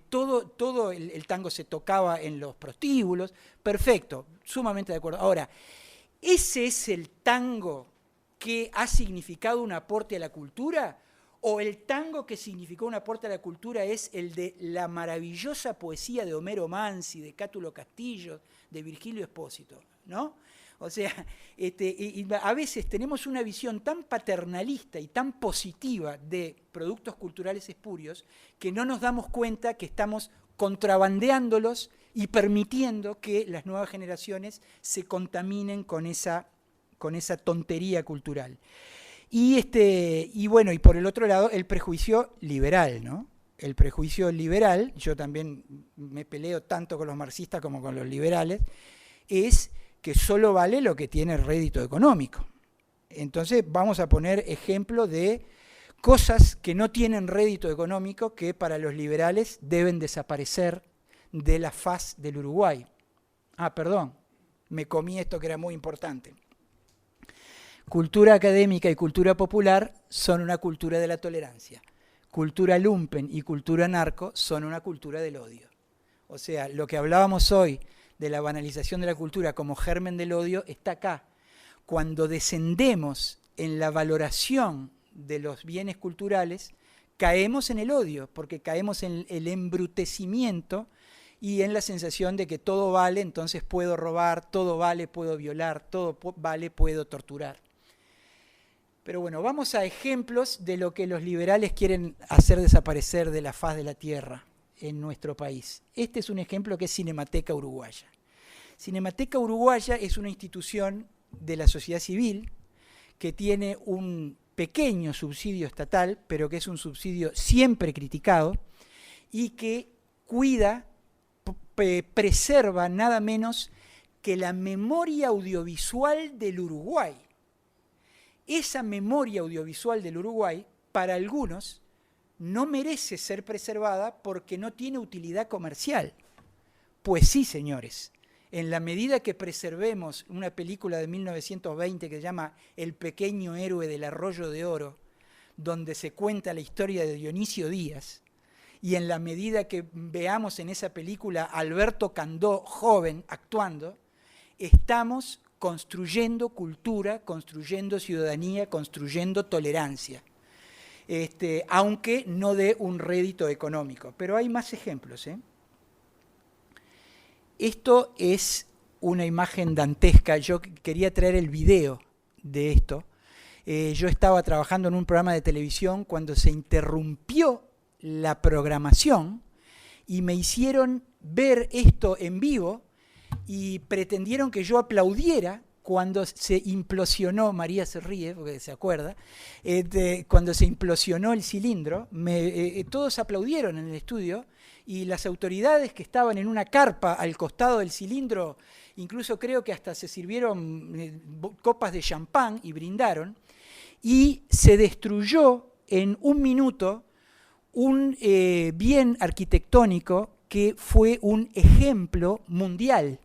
Todo el tango se tocaba en los prostíbulos. Perfecto, sumamente de acuerdo. Ahora, ¿ese es el tango que ha significado un aporte a la cultura? ¿O el tango que significó un aporte a la cultura es el de la maravillosa poesía de Homero Mansi, de Cátulo Castillo, de Virgilio Espósito, ¿no? O sea, y a veces tenemos una visión tan paternalista y tan positiva de productos culturales espurios que no nos damos cuenta que estamos contrabandeándolos y permitiendo que las nuevas generaciones se contaminen con esa tontería cultural. Y bueno, y por el otro lado, el prejuicio liberal, ¿no? El prejuicio liberal, yo también me peleo tanto con los marxistas como con los liberales, es que solo vale lo que tiene rédito económico. Entonces vamos a poner ejemplo de cosas que no tienen rédito económico que para los liberales deben desaparecer de la faz del Uruguay. Perdón, me comí esto que era muy importante. Cultura académica y cultura popular son una cultura de la tolerancia. Cultura lumpen y cultura narco son una cultura del odio. O sea, lo que hablábamos hoy de la banalización de la cultura como germen del odio está acá. Cuando descendemos en la valoración de los bienes culturales, caemos en el odio, porque caemos en el embrutecimiento y en la sensación de que todo vale, entonces puedo robar, todo vale, puedo violar, todo vale, puedo torturar. Pero bueno, vamos a ejemplos de lo que los liberales quieren hacer desaparecer de la faz de la tierra en nuestro país. Este es un ejemplo que es Cinemateca Uruguaya. Cinemateca Uruguaya es una institución de la sociedad civil que tiene un pequeño subsidio estatal, pero que es un subsidio siempre criticado y que cuida, preserva nada menos que la memoria audiovisual del Uruguay. Esa memoria audiovisual del Uruguay, para algunos, no merece ser preservada porque no tiene utilidad comercial. Pues sí, señores, en la medida que preservemos una película de 1920 que se llama El pequeño héroe del Arroyo de Oro, donde se cuenta la historia de Dionisio Díaz, y en la medida que veamos en esa película a Alberto Candó joven actuando, estamos construyendo cultura, construyendo ciudadanía, construyendo tolerancia. Aunque no dé un rédito económico. Pero hay más ejemplos. Esto es una imagen dantesca. Yo quería traer el video de esto. Yo estaba trabajando en un programa de televisión cuando se interrumpió la programación y me hicieron ver esto en vivo y pretendieron que yo aplaudiera cuando se implosionó, María se ríe porque se acuerda, cuando se implosionó el cilindro, todos aplaudieron en el estudio y las autoridades que estaban en una carpa al costado del cilindro, incluso creo que hasta se sirvieron copas de champán y brindaron, y se destruyó en un minuto un bien arquitectónico que fue un ejemplo mundial.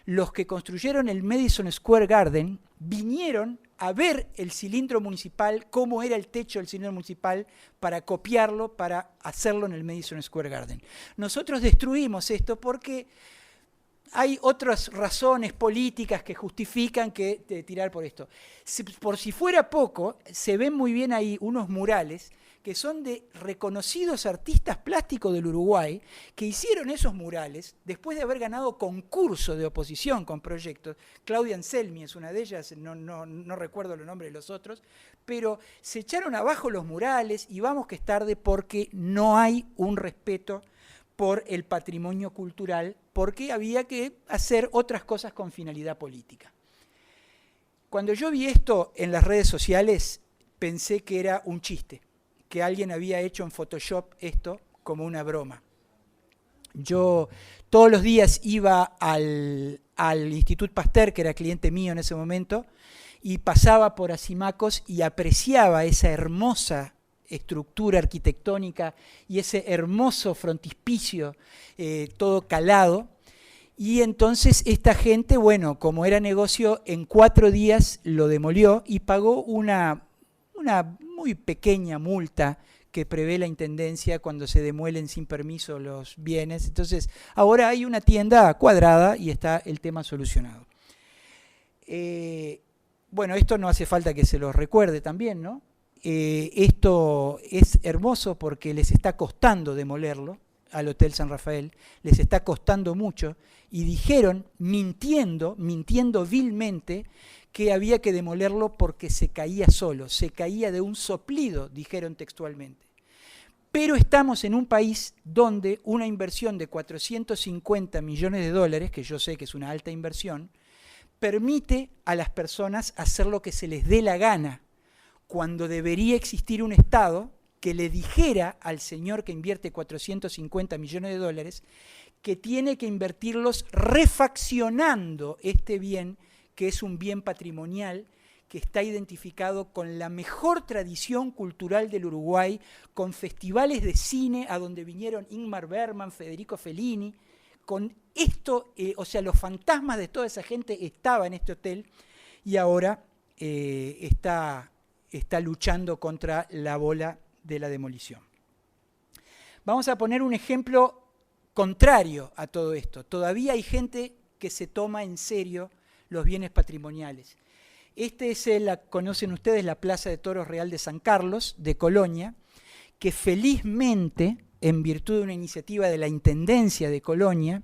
Los que construyeron el Madison Square Garden vinieron a ver el cilindro municipal, cómo era el techo del cilindro municipal, para copiarlo, para hacerlo en el Madison Square Garden. Nosotros destruimos esto porque hay otras razones políticas que justifican que tirar por esto. Por si fuera poco, se ven muy bien ahí unos murales que son de reconocidos artistas plásticos del Uruguay, que hicieron esos murales después de haber ganado concurso de oposición con proyectos. Claudia Anselmi es una de ellas, no recuerdo los nombres de los otros, pero se echaron abajo los murales y vamos que es tarde porque no hay un respeto por el patrimonio cultural, porque había que hacer otras cosas con finalidad política. Cuando yo vi esto en las redes sociales, pensé que era un chiste, que alguien había hecho en Photoshop esto como una broma. Yo todos los días iba al Institut Pasteur, que era cliente mío en ese momento, y pasaba por Asimacos y apreciaba esa hermosa estructura arquitectónica y ese hermoso frontispicio, todo calado. Y entonces esta gente, bueno, como era negocio, en 4 días lo demolió y pagó una muy pequeña multa que prevé la intendencia cuando se demuelen sin permiso los bienes. Entonces, ahora hay una tienda cuadrada y está el tema solucionado. Bueno, esto no hace falta que se lo recuerde también, ¿no? Esto es hermoso porque les está costando demolerlo al Hotel San Rafael, les está costando mucho, y dijeron, mintiendo vilmente, que había que demolerlo porque se caía solo, se caía de un soplido, dijeron textualmente. Pero estamos en un país donde una inversión de 450 millones de dólares, que yo sé que es una alta inversión, permite a las personas hacer lo que se les dé la gana, cuando debería existir un Estado que le dijera al señor que invierte 450 millones de dólares que tiene que invertirlos refaccionando este bien, que es un bien patrimonial, que está identificado con la mejor tradición cultural del Uruguay, con festivales de cine a donde vinieron Ingmar Bergman, Federico Fellini, con esto, o sea, los fantasmas de toda esa gente estaban en este hotel, y ahora está luchando contra la bola de la demolición. Vamos a poner un ejemplo contrario a todo esto. Todavía hay gente que se toma en serio los bienes patrimoniales. Este es conocen ustedes, la Plaza de Toros Real de San Carlos, de Colonia, que felizmente, en virtud de una iniciativa de la Intendencia de Colonia,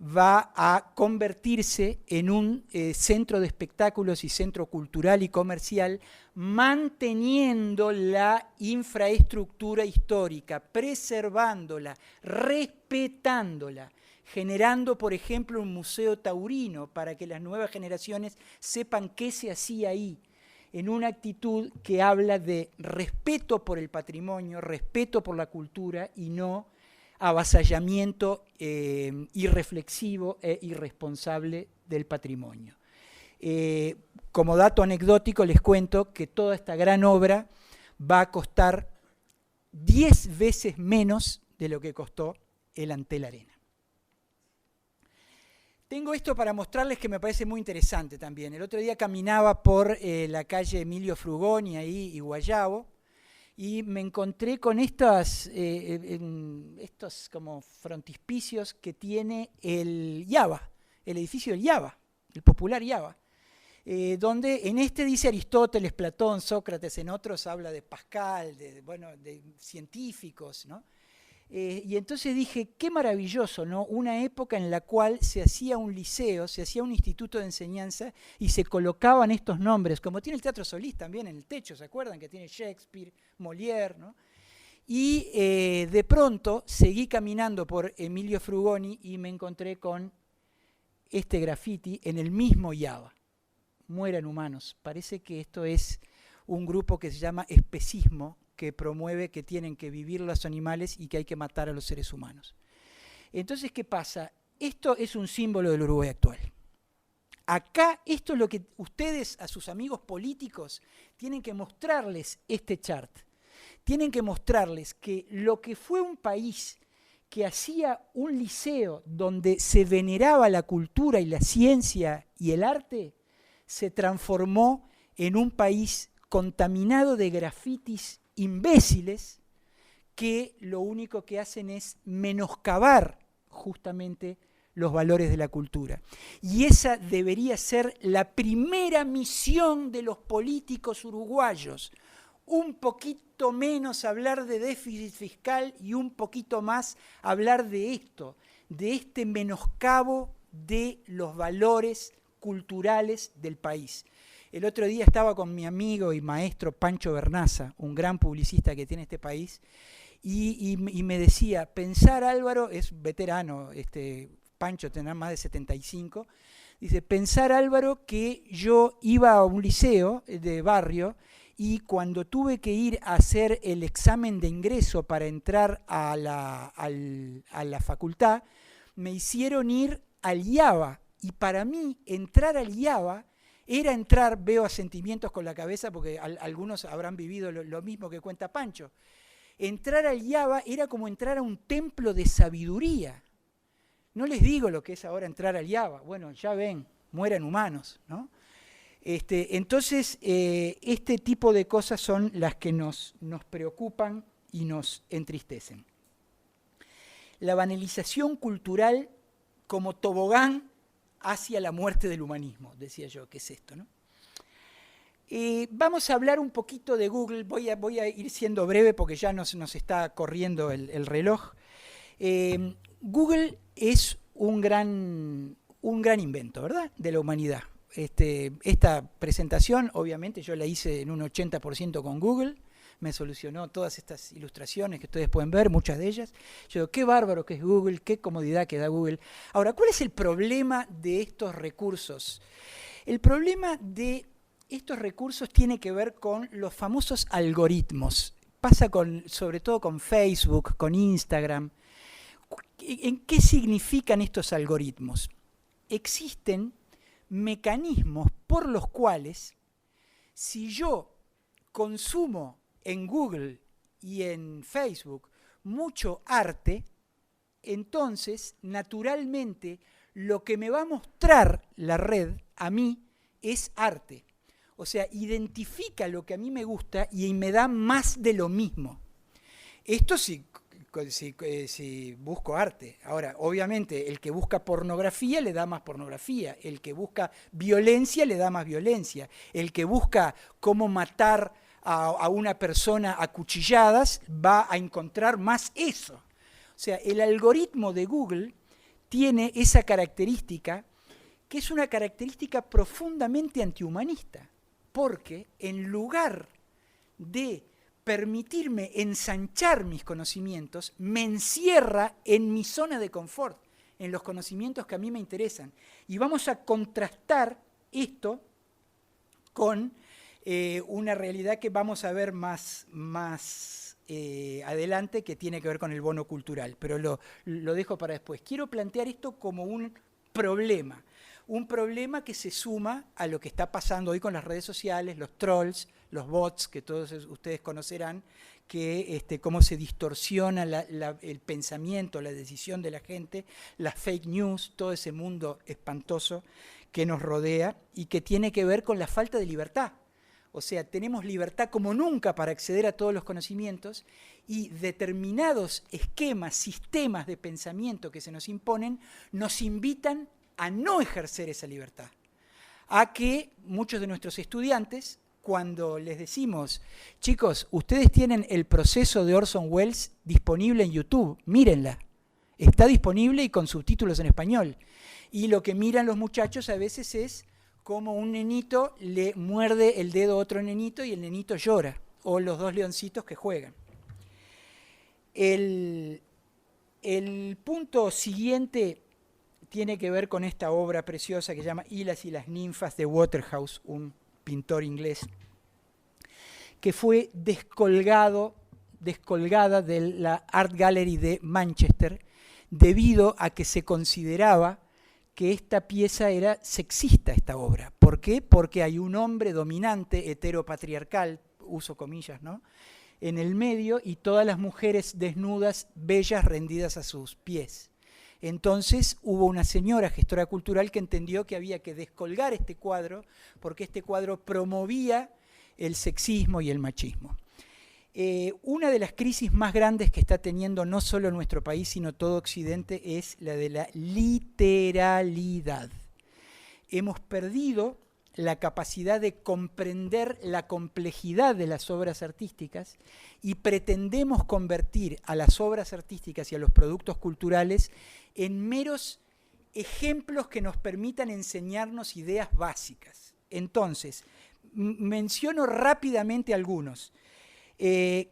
va a convertirse en un centro de espectáculos y centro cultural y comercial, manteniendo la infraestructura histórica, preservándola, respetándola, generando, por ejemplo, un museo taurino para que las nuevas generaciones sepan qué se hacía ahí, en una actitud que habla de respeto por el patrimonio, respeto por la cultura y no avasallamiento irreflexivo e irresponsable del patrimonio. Como dato anecdótico les cuento que toda esta gran obra va a costar 10 veces menos de lo que costó el Antel Arena. Tengo esto para mostrarles que me parece muy interesante también. El otro día caminaba por la calle Emilio Frugoni ahí y Guayabo, y me encontré con estos como frontispicios que tiene el IABA, el edificio del IABA, el popular IABA, donde en este dice Aristóteles, Platón, Sócrates, en otros habla de Pascal, de científicos, ¿no? Y entonces dije, qué maravilloso, ¿no? Una época en la cual se hacía un liceo, se hacía un instituto de enseñanza y se colocaban estos nombres, como tiene el Teatro Solís también en el techo, ¿se acuerdan? Que tiene Shakespeare, Molière, ¿no? Y de pronto seguí caminando por Emilio Frugoni y me encontré con este graffiti en el mismo IABA. Mueran humanos. Parece que esto es un grupo que se llama especismo, que promueve que tienen que vivir los animales y que hay que matar a los seres humanos. Entonces, ¿qué pasa? Esto es un símbolo del Uruguay actual. Acá, esto es lo que ustedes, a sus amigos políticos, tienen que mostrarles este chart. Tienen que mostrarles que lo que fue un país que hacía un liceo donde se veneraba la cultura y la ciencia y el arte, se transformó en un país contaminado de grafitis imbéciles que lo único que hacen es menoscabar justamente los valores de la cultura. Y esa debería ser la primera misión de los políticos uruguayos. Un poquito menos hablar de déficit fiscal y un poquito más hablar de esto, de este menoscabo de los valores culturales del país. El otro día estaba con mi amigo y maestro Pancho Bernaza, un gran publicista que tiene este país, y me decía, pensar, Álvaro, es veterano, Pancho tendrá más de 75, dice, pensar, Álvaro, que yo iba a un liceo de barrio y cuando tuve que ir a hacer el examen de ingreso para entrar a la facultad, me hicieron ir al IABA. Y para mí, entrar al IABA era entrar, veo asentimientos con la cabeza, porque algunos habrán vivido lo mismo que cuenta Pancho. Entrar al IABA era como entrar a un templo de sabiduría. No les digo lo que es ahora entrar al IABA. Bueno, ya ven, mueran humanos, ¿no? Entonces, este tipo de cosas son las que nos preocupan y nos entristecen. La banalización cultural como tobogán hacia la muerte del humanismo, decía yo, ¿qué es esto, no? Vamos a hablar un poquito de Google, voy a ir siendo breve porque ya nos está corriendo el reloj. Google es un gran invento, ¿verdad?, de la humanidad. Esta presentación, obviamente, yo la hice en un 80% con Google, me solucionó todas estas ilustraciones que ustedes pueden ver, muchas de ellas. Yo digo, qué bárbaro que es Google, qué comodidad que da Google. Ahora, ¿cuál es el problema de estos recursos? El problema de estos recursos tiene que ver con los famosos algoritmos. Pasa sobre todo con Facebook, con Instagram. ¿En qué significan estos algoritmos? Existen mecanismos por los cuales, si yo consumo en Google y en Facebook mucho arte, entonces, naturalmente, lo que me va a mostrar la red a mí es arte. O sea, identifica lo que a mí me gusta y me da más de lo mismo. Esto si busco arte. Ahora, obviamente, el que busca pornografía le da más pornografía. El que busca violencia le da más violencia. El que busca cómo matar a una persona a cuchilladas va a encontrar más eso. O sea, el algoritmo de Google tiene esa característica que es una característica profundamente antihumanista, porque en lugar de permitirme ensanchar mis conocimientos, me encierra en mi zona de confort, en los conocimientos que a mí me interesan. Y vamos a contrastar esto con una realidad que vamos a ver más adelante, que tiene que ver con el bono cultural, pero lo dejo para después. Quiero plantear esto como un problema que se suma a lo que está pasando hoy con las redes sociales, los trolls, los bots, que todos ustedes conocerán, que cómo se distorsiona el pensamiento, la decisión de la gente, las fake news, todo ese mundo espantoso que nos rodea y que tiene que ver con la falta de libertad. O sea, tenemos libertad como nunca para acceder a todos los conocimientos y determinados esquemas, sistemas de pensamiento que se nos imponen, nos invitan a no ejercer esa libertad. A que muchos de nuestros estudiantes, cuando les decimos, chicos, ustedes tienen el proceso de Orson Welles disponible en YouTube, mírenla. Está disponible y con subtítulos en español. Y lo que miran los muchachos a veces es como un nenito le muerde el dedo a otro nenito y el nenito llora, o los dos leoncitos que juegan. El punto siguiente tiene que ver con esta obra preciosa que se llama Hylas y las ninfas de Waterhouse, un pintor inglés, que fue descolgada de la Art Gallery de Manchester debido a que se consideraba que esta pieza era sexista, esta obra. ¿Por qué? Porque hay un hombre dominante, heteropatriarcal, uso comillas, ¿no?, en el medio, y todas las mujeres desnudas, bellas, rendidas a sus pies. Entonces hubo una señora gestora cultural que entendió que había que descolgar este cuadro porque este cuadro promovía el sexismo y el machismo. Una de las crisis más grandes que está teniendo no solo nuestro país, sino todo Occidente, es la de la literalidad. Hemos perdido la capacidad de comprender la complejidad de las obras artísticas y pretendemos convertir a las obras artísticas y a los productos culturales en meros ejemplos que nos permitan enseñarnos ideas básicas. Entonces, menciono rápidamente algunos.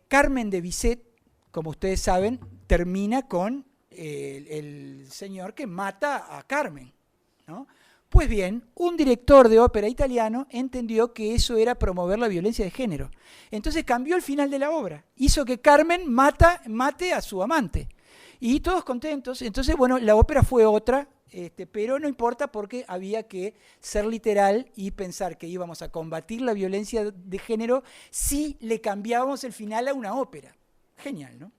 Carmen de Bizet, como ustedes saben, termina con el señor que mata a Carmen, ¿no? Pues bien, un director de ópera italiano entendió que eso era promover la violencia de género. Entonces cambió el final de la obra. Hizo que Carmen mate a su amante. Y todos contentos. Entonces, bueno, la ópera fue otra, pero no importa porque había que ser literal y pensar que íbamos a combatir la violencia de género si le cambiábamos el final a una ópera. Genial, ¿no?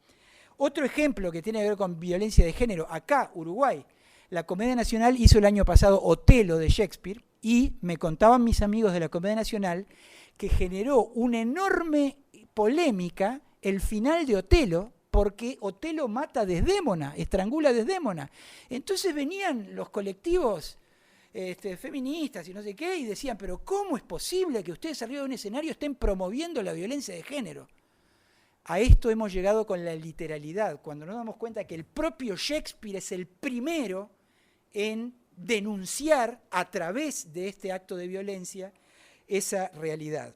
Otro ejemplo que tiene que ver con violencia de género, acá, Uruguay. La Comedia Nacional hizo el año pasado Otelo de Shakespeare y me contaban mis amigos de la Comedia Nacional que generó una enorme polémica el final de Otelo, porque Otelo mata a Desdémona, estrangula a Desdémona. Entonces venían los colectivos feministas y no sé qué y decían, pero ¿cómo es posible que ustedes arriba de un escenario estén promoviendo la violencia de género? A esto hemos llegado con la literalidad, cuando nos damos cuenta que el propio Shakespeare es el primero en denunciar a través de este acto de violencia esa realidad.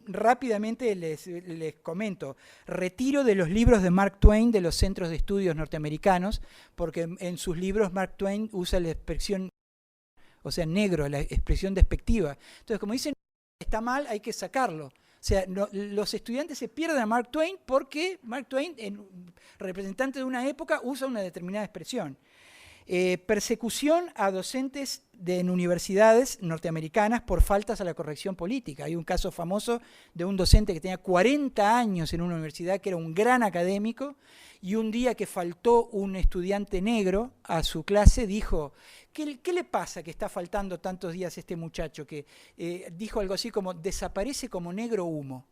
Rápidamente les comento, retiro de los libros de Mark Twain de los centros de estudios norteamericanos, porque en sus libros Mark Twain usa la expresión, o sea, negro, la expresión despectiva. Entonces, como dicen, está mal, hay que sacarlo. O sea, no, los estudiantes se pierden a Mark Twain porque Mark Twain, representante de una época, usa una determinada expresión. Persecución a docentes en universidades norteamericanas por faltas a la corrección política. Hay un caso famoso de un docente que tenía 40 años en una universidad, que era un gran académico, y un día que faltó un estudiante negro a su clase, dijo, ¿qué le pasa que está faltando tantos días este muchacho? Que dijo algo así como, desaparece como negro humo.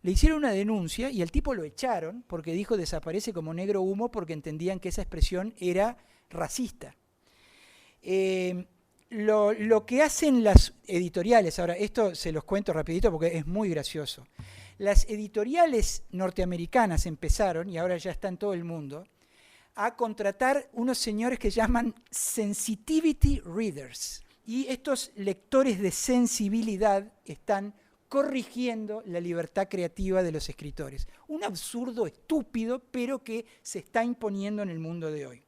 Le hicieron una denuncia y el tipo lo echaron porque dijo desaparece como negro humo, porque entendían que esa expresión era racista. Lo que hacen las editoriales, ahora esto se los cuento rapidito porque es muy gracioso. Las editoriales norteamericanas empezaron, y ahora ya está en todo el mundo, a contratar unos señores que llaman sensitivity readers. Y estos lectores de sensibilidad están corrigiendo la libertad creativa de los escritores. Un absurdo estúpido, pero que se está imponiendo en el mundo de hoy.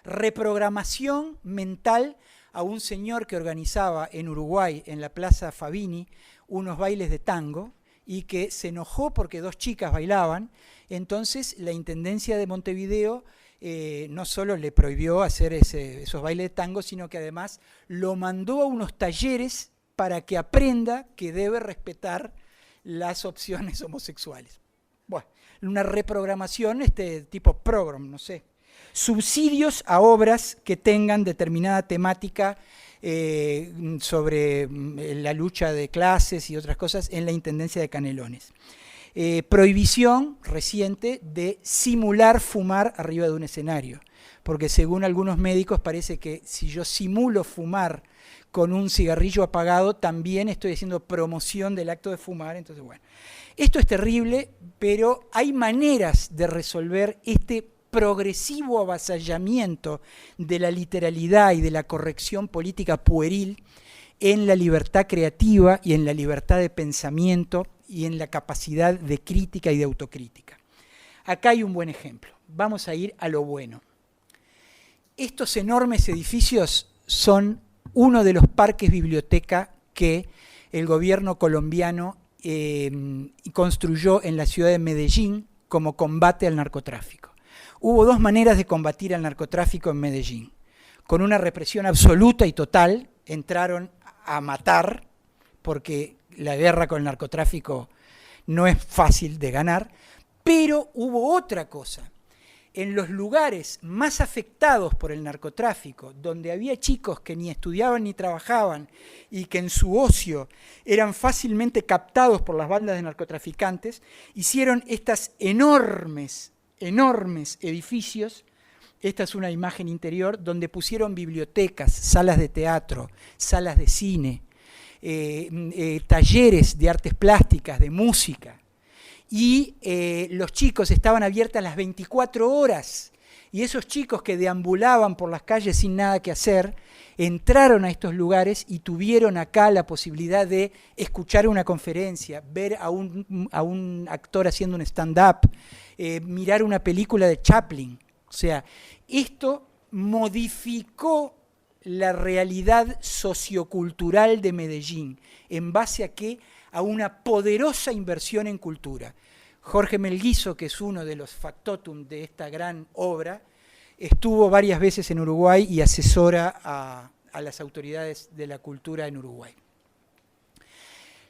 Reprogramación mental a un señor que organizaba en Uruguay, en la Plaza Fabini, unos bailes de tango, y que se enojó porque dos chicas bailaban. Entonces la Intendencia de Montevideo no solo le prohibió hacer esos bailes de tango, sino que además lo mandó a unos talleres para que aprenda que debe respetar las opciones homosexuales. Bueno, una reprogramación tipo program, no sé. Subsidios a obras que tengan determinada temática sobre la lucha de clases y otras cosas en la Intendencia de Canelones. Prohibición reciente de simular fumar arriba de un escenario, porque según algunos médicos parece que si yo simulo fumar con un cigarrillo apagado, también estoy haciendo promoción del acto de fumar. Entonces, bueno, esto es terrible, pero hay maneras de resolver este progresivo avasallamiento de la literalidad y de la corrección política pueril en la libertad creativa y en la libertad de pensamiento y en la capacidad de crítica y de autocrítica. Acá hay un buen ejemplo. Vamos a ir a lo bueno. Estos enormes edificios son uno de los parques biblioteca que el gobierno colombiano construyó en la ciudad de Medellín como combate al narcotráfico. Hubo dos maneras de combatir al narcotráfico en Medellín. Con una represión absoluta y total, entraron a matar, porque la guerra con el narcotráfico no es fácil de ganar, pero hubo otra cosa. En los lugares más afectados por el narcotráfico, donde había chicos que ni estudiaban ni trabajaban y que en su ocio eran fácilmente captados por las bandas de narcotraficantes, hicieron estas enormes edificios. Esta es una imagen interior donde pusieron bibliotecas, salas de teatro, salas de cine, talleres de artes plásticas, de música. Y los chicos estaban abiertas las 24 horas. Y esos chicos que deambulaban por las calles sin nada que hacer, entraron a estos lugares y tuvieron acá la posibilidad de escuchar una conferencia, ver a un actor haciendo un stand-up, mirar una película de Chaplin. O sea, esto modificó la realidad sociocultural de Medellín. ¿En base a qué? A una poderosa inversión en cultura. Jorge Melguizo, que es uno de los factotum de esta gran obra, estuvo varias veces en Uruguay y asesora a las autoridades de la cultura en Uruguay.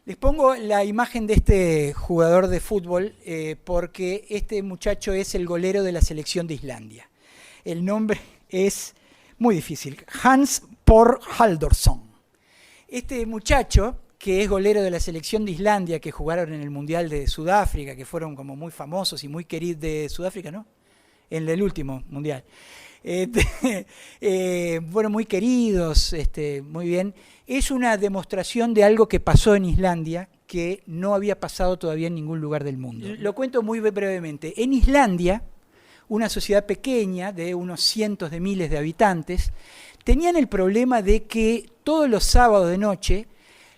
Les pongo la imagen de este jugador de fútbol porque este muchacho es el golero de la selección de Islandia. El nombre es muy difícil, Hans Por Halldórsson. Este muchacho, que es golero de la selección de Islandia, que jugaron en el Mundial de Sudáfrica, que fueron como muy famosos y muy queridos de Sudáfrica, ¿no? En el último Mundial. Fueron muy queridos, muy bien. Es una demostración de algo que pasó en Islandia, que no había pasado todavía en ningún lugar del mundo. Lo cuento muy brevemente. En Islandia, una sociedad pequeña de unos cientos de miles de habitantes, tenían el problema de que todos los sábados de noche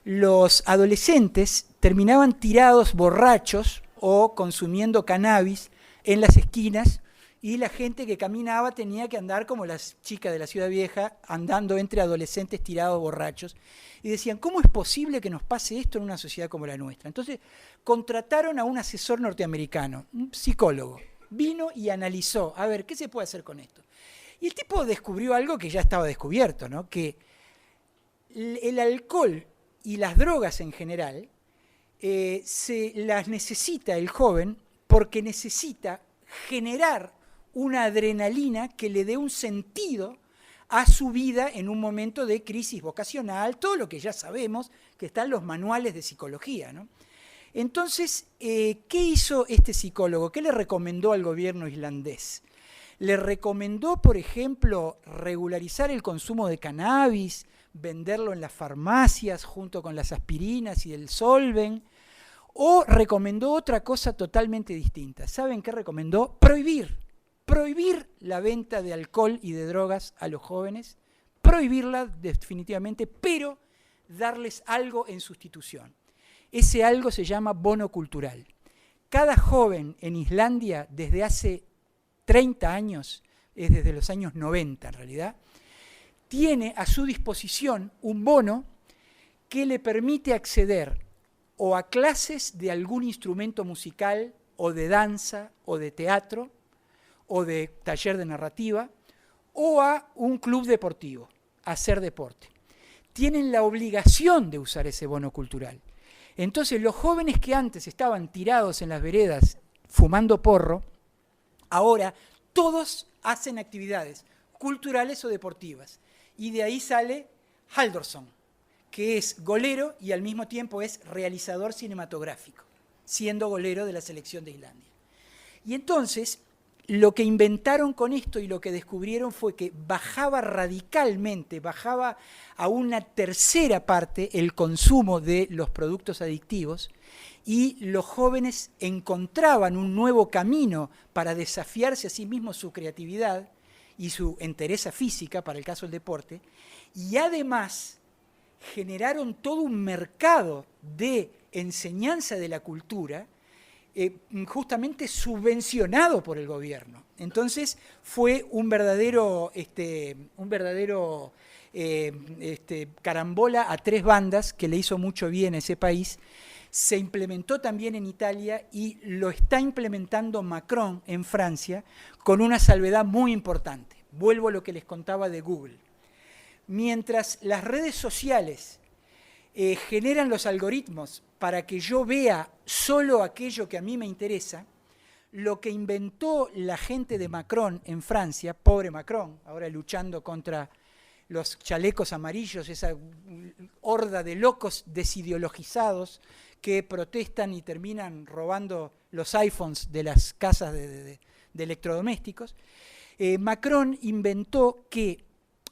los adolescentes terminaban tirados borrachos o consumiendo cannabis en las esquinas, y la gente que caminaba tenía que andar como las chicas de la Ciudad Vieja, andando entre adolescentes tirados borrachos. Y decían, ¿cómo es posible que nos pase esto en una sociedad como la nuestra? Entonces contrataron a un asesor norteamericano, un psicólogo. Vino y analizó, a ver, ¿qué se puede hacer con esto? Y el tipo descubrió algo que ya estaba descubierto, ¿no? Que el alcohol y las drogas en general se las necesita el joven porque necesita generar una adrenalina que le dé un sentido a su vida en un momento de crisis vocacional, todo lo que ya sabemos, que están en los manuales de psicología, ¿no? Entonces, ¿qué hizo este psicólogo? ¿Qué le recomendó al gobierno islandés? Le recomendó, por ejemplo, regularizar el consumo de cannabis, venderlo en las farmacias junto con las aspirinas y el Solven, o recomendó otra cosa totalmente distinta. ¿Saben qué recomendó? Prohibir la venta de alcohol y de drogas a los jóvenes, prohibirla definitivamente, pero darles algo en sustitución. Ese algo se llama bono cultural. Cada joven en Islandia, desde hace 30 años, es desde los años 90 en realidad, tiene a su disposición un bono que le permite acceder o a clases de algún instrumento musical, o de danza, o de teatro, o de taller de narrativa, o a un club deportivo, a hacer deporte. Tienen la obligación de usar ese bono cultural. Entonces, los jóvenes que antes estaban tirados en las veredas fumando porro, ahora todos hacen actividades culturales o deportivas. Y de ahí sale Halldórsson, que es golero y al mismo tiempo es realizador cinematográfico, siendo golero de la selección de Islandia. Y entonces, lo que inventaron con esto y lo que descubrieron fue que bajaba radicalmente, bajaba a una tercera parte el consumo de los productos adictivos, y los jóvenes encontraban un nuevo camino para desafiarse a sí mismos su creatividad y su entereza física, para el caso del deporte, y además generaron todo un mercado de enseñanza de la cultura justamente subvencionado por el gobierno. Entonces fue un verdadero carambola a tres bandas que le hizo mucho bien a ese país. Se implementó también en Italia y lo está implementando Macron en Francia con una salvedad muy importante. Vuelvo a lo que les contaba de Google. Mientras las redes sociales generan los algoritmos para que yo vea solo aquello que a mí me interesa, lo que inventó la gente de Macron en Francia, pobre Macron, ahora luchando contra los chalecos amarillos, esa horda de locos desideologizados que protestan y terminan robando los iPhones de las casas de electrodomésticos, Macron inventó que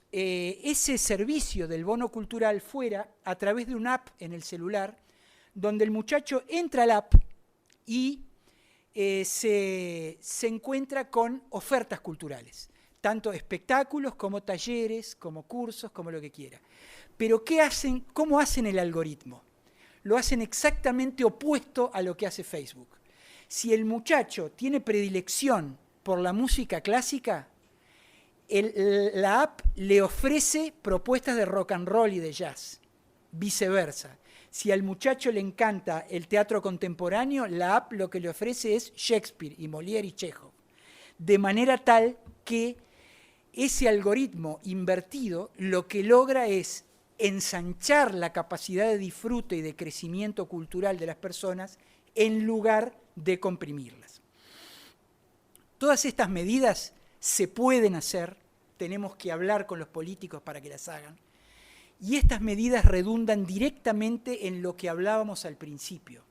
ese servicio del bono cultural fuera a través de una app en el celular, donde el muchacho entra al app y se encuentra con ofertas culturales, tanto espectáculos como talleres, como cursos, como lo que quiera. Pero ¿qué hacen? ¿Cómo hacen el algoritmo? Lo hacen exactamente opuesto a lo que hace Facebook. Si el muchacho tiene predilección por la música clásica, la app le ofrece propuestas de rock and roll y de jazz, viceversa. Si al muchacho le encanta el teatro contemporáneo, la app lo que le ofrece es Shakespeare y Molière y Chekhov. De manera tal que ese algoritmo invertido lo que logra es ensanchar la capacidad de disfrute y de crecimiento cultural de las personas en lugar de comprimirlas. Todas estas medidas se pueden hacer, tenemos que hablar con los políticos para que las hagan, y estas medidas redundan directamente en lo que hablábamos al principio.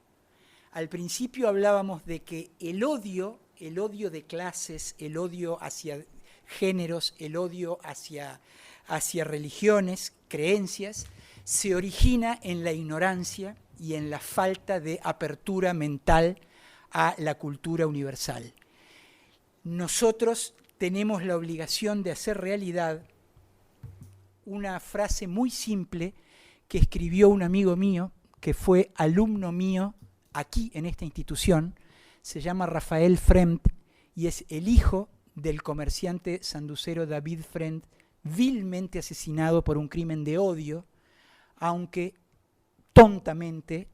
Al principio hablábamos de que el odio de clases, el odio hacia géneros, el odio hacia religiones, creencias, se origina en la ignorancia y en la falta de apertura mental a la cultura universal. Nosotros tenemos la obligación de hacer realidad una frase muy simple que escribió un amigo mío, que fue alumno mío aquí en esta institución, se llama Rafael Freund y es el hijo del comerciante sanducero David Freund, vilmente asesinado por un crimen de odio, aunque tontamente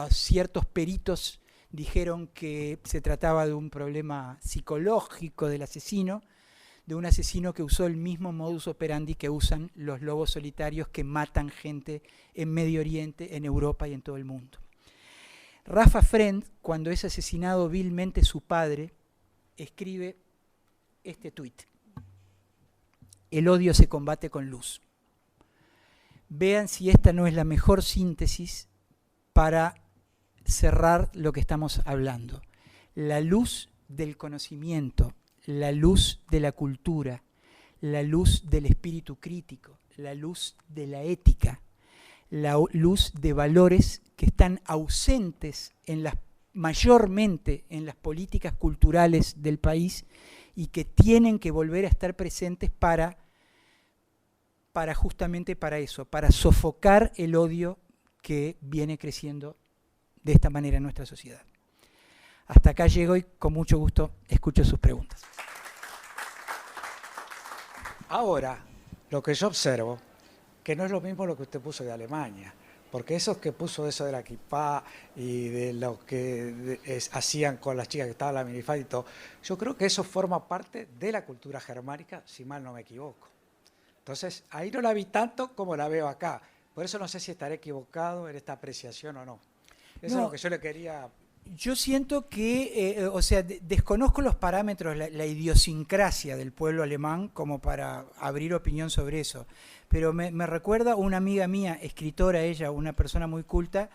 ciertos peritos dijeron que se trataba de un problema psicológico del asesino, de un asesino que usó el mismo modus operandi que usan los lobos solitarios que matan gente en Medio Oriente, en Europa y en todo el mundo. Rafa Freund, cuando es asesinado vilmente su padre, escribe este tuit: el odio se combate con luz. Vean si esta no es la mejor síntesis para cerrar lo que estamos hablando. La luz del conocimiento, la luz de la cultura, la luz del espíritu crítico, la luz de la ética, la luz de valores que están ausentes mayormente en las políticas culturales del país y que tienen que volver a estar presentes para justamente para eso, para sofocar el odio que viene creciendo de esta manera en nuestra sociedad. Hasta acá llego y con mucho gusto escucho sus preguntas. Ahora, lo que yo observo, que no es lo mismo lo que usted puso de Alemania, porque esos que puso eso de la kipá y de lo que hacían con las chicas que estaban en la minifalda y todo, yo creo que eso forma parte de la cultura germánica, si mal no me equivoco. Entonces, ahí no la vi tanto como la veo acá. Por eso no sé si estaré equivocado en esta apreciación o no. Eso es lo que yo le quería... Yo siento que, desconozco los parámetros, la idiosincrasia del pueblo alemán como para abrir opinión sobre eso, pero me recuerda una amiga mía, escritora ella, una persona muy culta,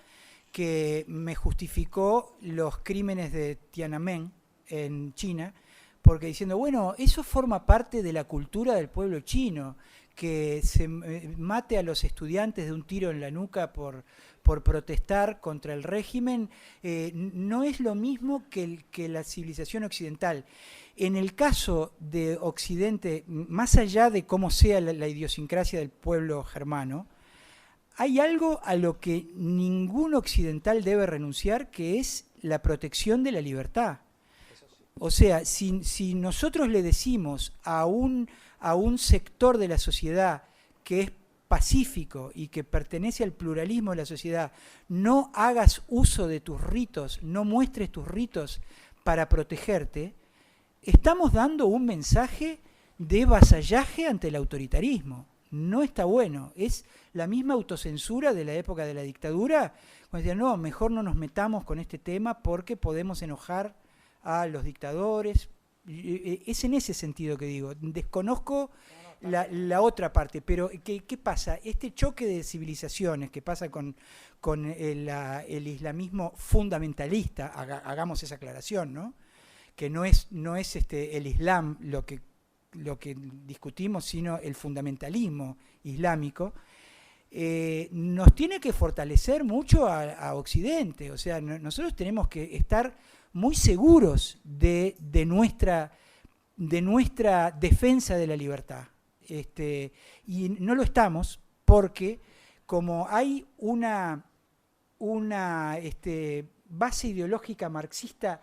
que me justificó los crímenes de Tiananmen en China, porque diciendo, bueno, eso forma parte de la cultura del pueblo chino, que se mate a los estudiantes de un tiro en la nuca por protestar contra el régimen, no es lo mismo que la civilización occidental. En el caso de Occidente, más allá de cómo sea la idiosincrasia del pueblo germano, hay algo a lo que ningún occidental debe renunciar, que es la protección de la libertad. O sea, si nosotros le decimos a un sector de la sociedad que es pacífico y que pertenece al pluralismo de la sociedad, no hagas uso de tus ritos, no muestres tus ritos para protegerte, estamos dando un mensaje de vasallaje ante el autoritarismo. No está bueno, es la misma autocensura de la época de la dictadura, cuando decían, no, mejor no nos metamos con este tema porque podemos enojar a los dictadores. Es en ese sentido que digo, desconozco la otra parte, pero ¿qué pasa? Este choque de civilizaciones que pasa con el islamismo fundamentalista, hagamos esa aclaración, ¿no? Que no es el Islam lo que discutimos, sino el fundamentalismo islámico, nos tiene que fortalecer mucho a Occidente. O sea, nosotros tenemos que estar muy seguros de nuestra defensa de la libertad. Y no lo estamos porque como hay una base ideológica marxista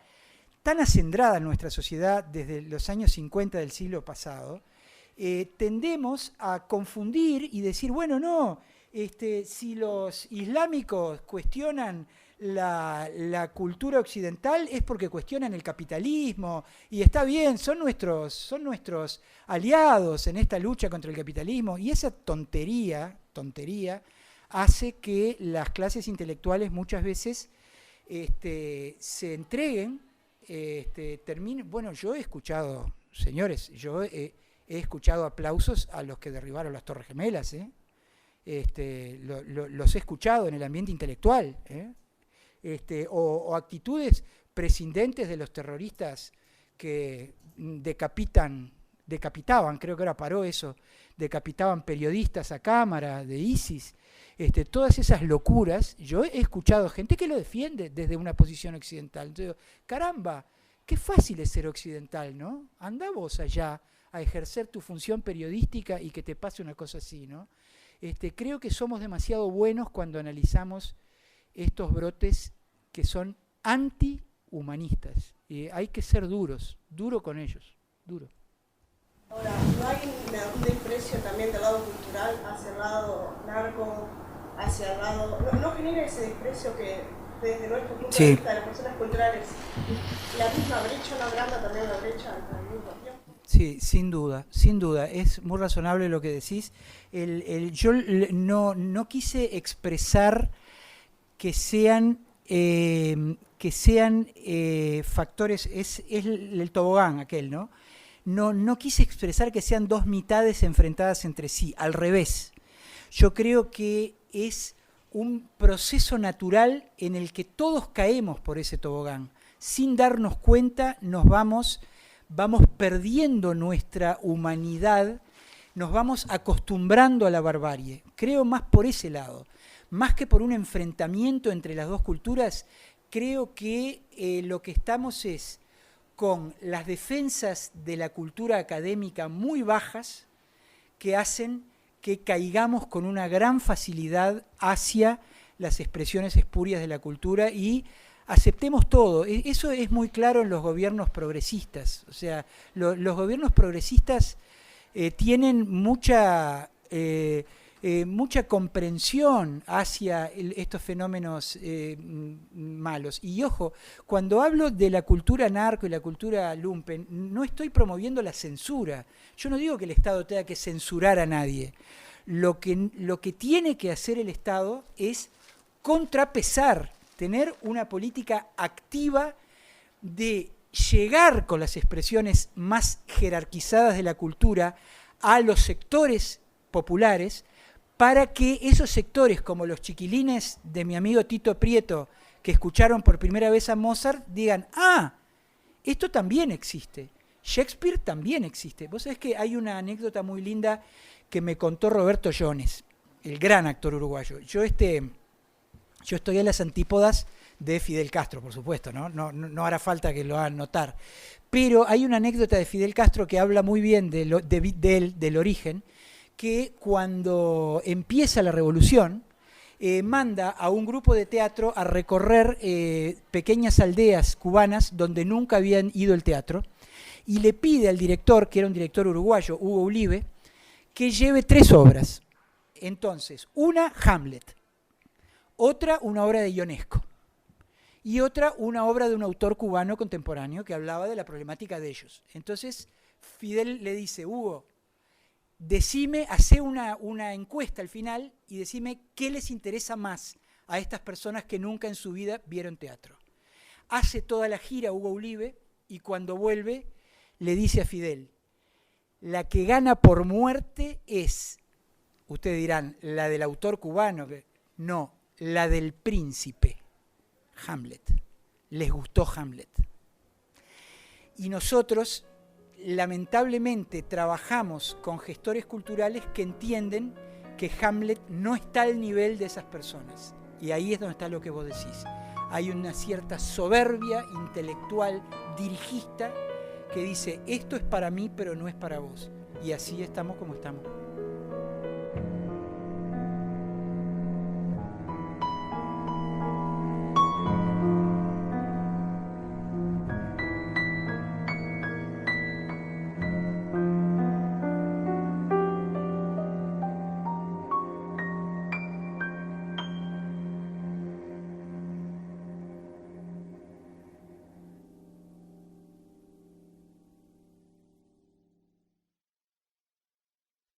tan acendrada en nuestra sociedad desde los años 50 del siglo pasado, tendemos a confundir y decir, bueno, no, Si los islámicos cuestionan la cultura occidental es porque cuestionan el capitalismo y está bien, son nuestros aliados en esta lucha contra el capitalismo y esa tontería hace que las clases intelectuales muchas veces se entreguen, terminen. Bueno, yo he escuchado, señores, he escuchado aplausos a los que derribaron las Torres Gemelas, los he escuchado en el ambiente intelectual, o actitudes prescindentes de los terroristas que decapitaban, creo que ahora paró eso, decapitaban periodistas a cámara de ISIS, todas esas locuras. Yo he escuchado gente que lo defiende desde una posición occidental. Entonces, caramba, qué fácil es ser occidental, ¿no? Andá vos allá a ejercer tu función periodística y que te pase una cosa así, ¿no? Creo que somos demasiado buenos cuando analizamos estos brotes que son antihumanistas. Hay que ser duro con ellos, duro. Ahora, ¿no hay un desprecio también del lado cultural hacia el lado narco, hacia el lado... ¿No genera ese desprecio que desde nuestro punto de vista de las personas culturales, la misma brecha no agranda también la brecha entre el mismo tiempo? Sí, sin duda, es muy razonable lo que decís. Yo no quise expresar que sean factores, es el tobogán aquel, ¿no? No quise expresar que sean dos mitades enfrentadas entre sí, al revés. Yo creo que es un proceso natural en el que todos caemos por ese tobogán. Sin darnos cuenta vamos perdiendo nuestra humanidad, nos vamos acostumbrando a la barbarie. Creo más por ese lado. Más que por un enfrentamiento entre las dos culturas, creo que lo que estamos es con las defensas de la cultura académica muy bajas que hacen que caigamos con una gran facilidad hacia las expresiones espurias de la cultura y aceptemos todo. Eso es muy claro en los gobiernos progresistas. O sea, los gobiernos progresistas tienen mucha comprensión hacia estos fenómenos malos. Y ojo, cuando hablo de la cultura narco y la cultura lumpen, no estoy promoviendo la censura. Yo no digo que el Estado tenga que censurar a nadie. Lo que tiene que hacer el Estado es contrapesar, tener una política activa de llegar con las expresiones más jerarquizadas de la cultura a los sectores populares, para que esos sectores, como los chiquilines de mi amigo Tito Prieto, que escucharon por primera vez a Mozart, digan, esto también existe, Shakespeare también existe. Vos sabés que hay una anécdota muy linda que me contó Roberto Jones, el gran actor uruguayo. Yo estoy a las antípodas de Fidel Castro, por supuesto, no hará falta que lo hagan notar. Pero hay una anécdota de Fidel Castro que habla muy bien del origen, que cuando empieza la revolución, manda a un grupo de teatro a recorrer pequeñas aldeas cubanas donde nunca habían ido el teatro, y le pide al director, que era un director uruguayo, Hugo Ulibe, que lleve 3 obras. Entonces, una, Hamlet, otra, una obra de Ionesco, y otra, una obra de un autor cubano contemporáneo que hablaba de la problemática de ellos. Entonces, Fidel le dice, Hugo, hacé una encuesta al final y decime qué les interesa más a estas personas que nunca en su vida vieron teatro. Hace toda la gira Hugo Ulibe y cuando vuelve le dice a Fidel, la que gana por muerte es, ustedes dirán, la del autor cubano, no, la del príncipe, Hamlet. Les gustó Hamlet. Y nosotros, lamentablemente, trabajamos con gestores culturales que entienden que Hamlet no está al nivel de esas personas. Y ahí es donde está lo que vos decís. Hay una cierta soberbia intelectual, dirigista, que dice, esto es para mí, pero no es para vos. Y así estamos como estamos.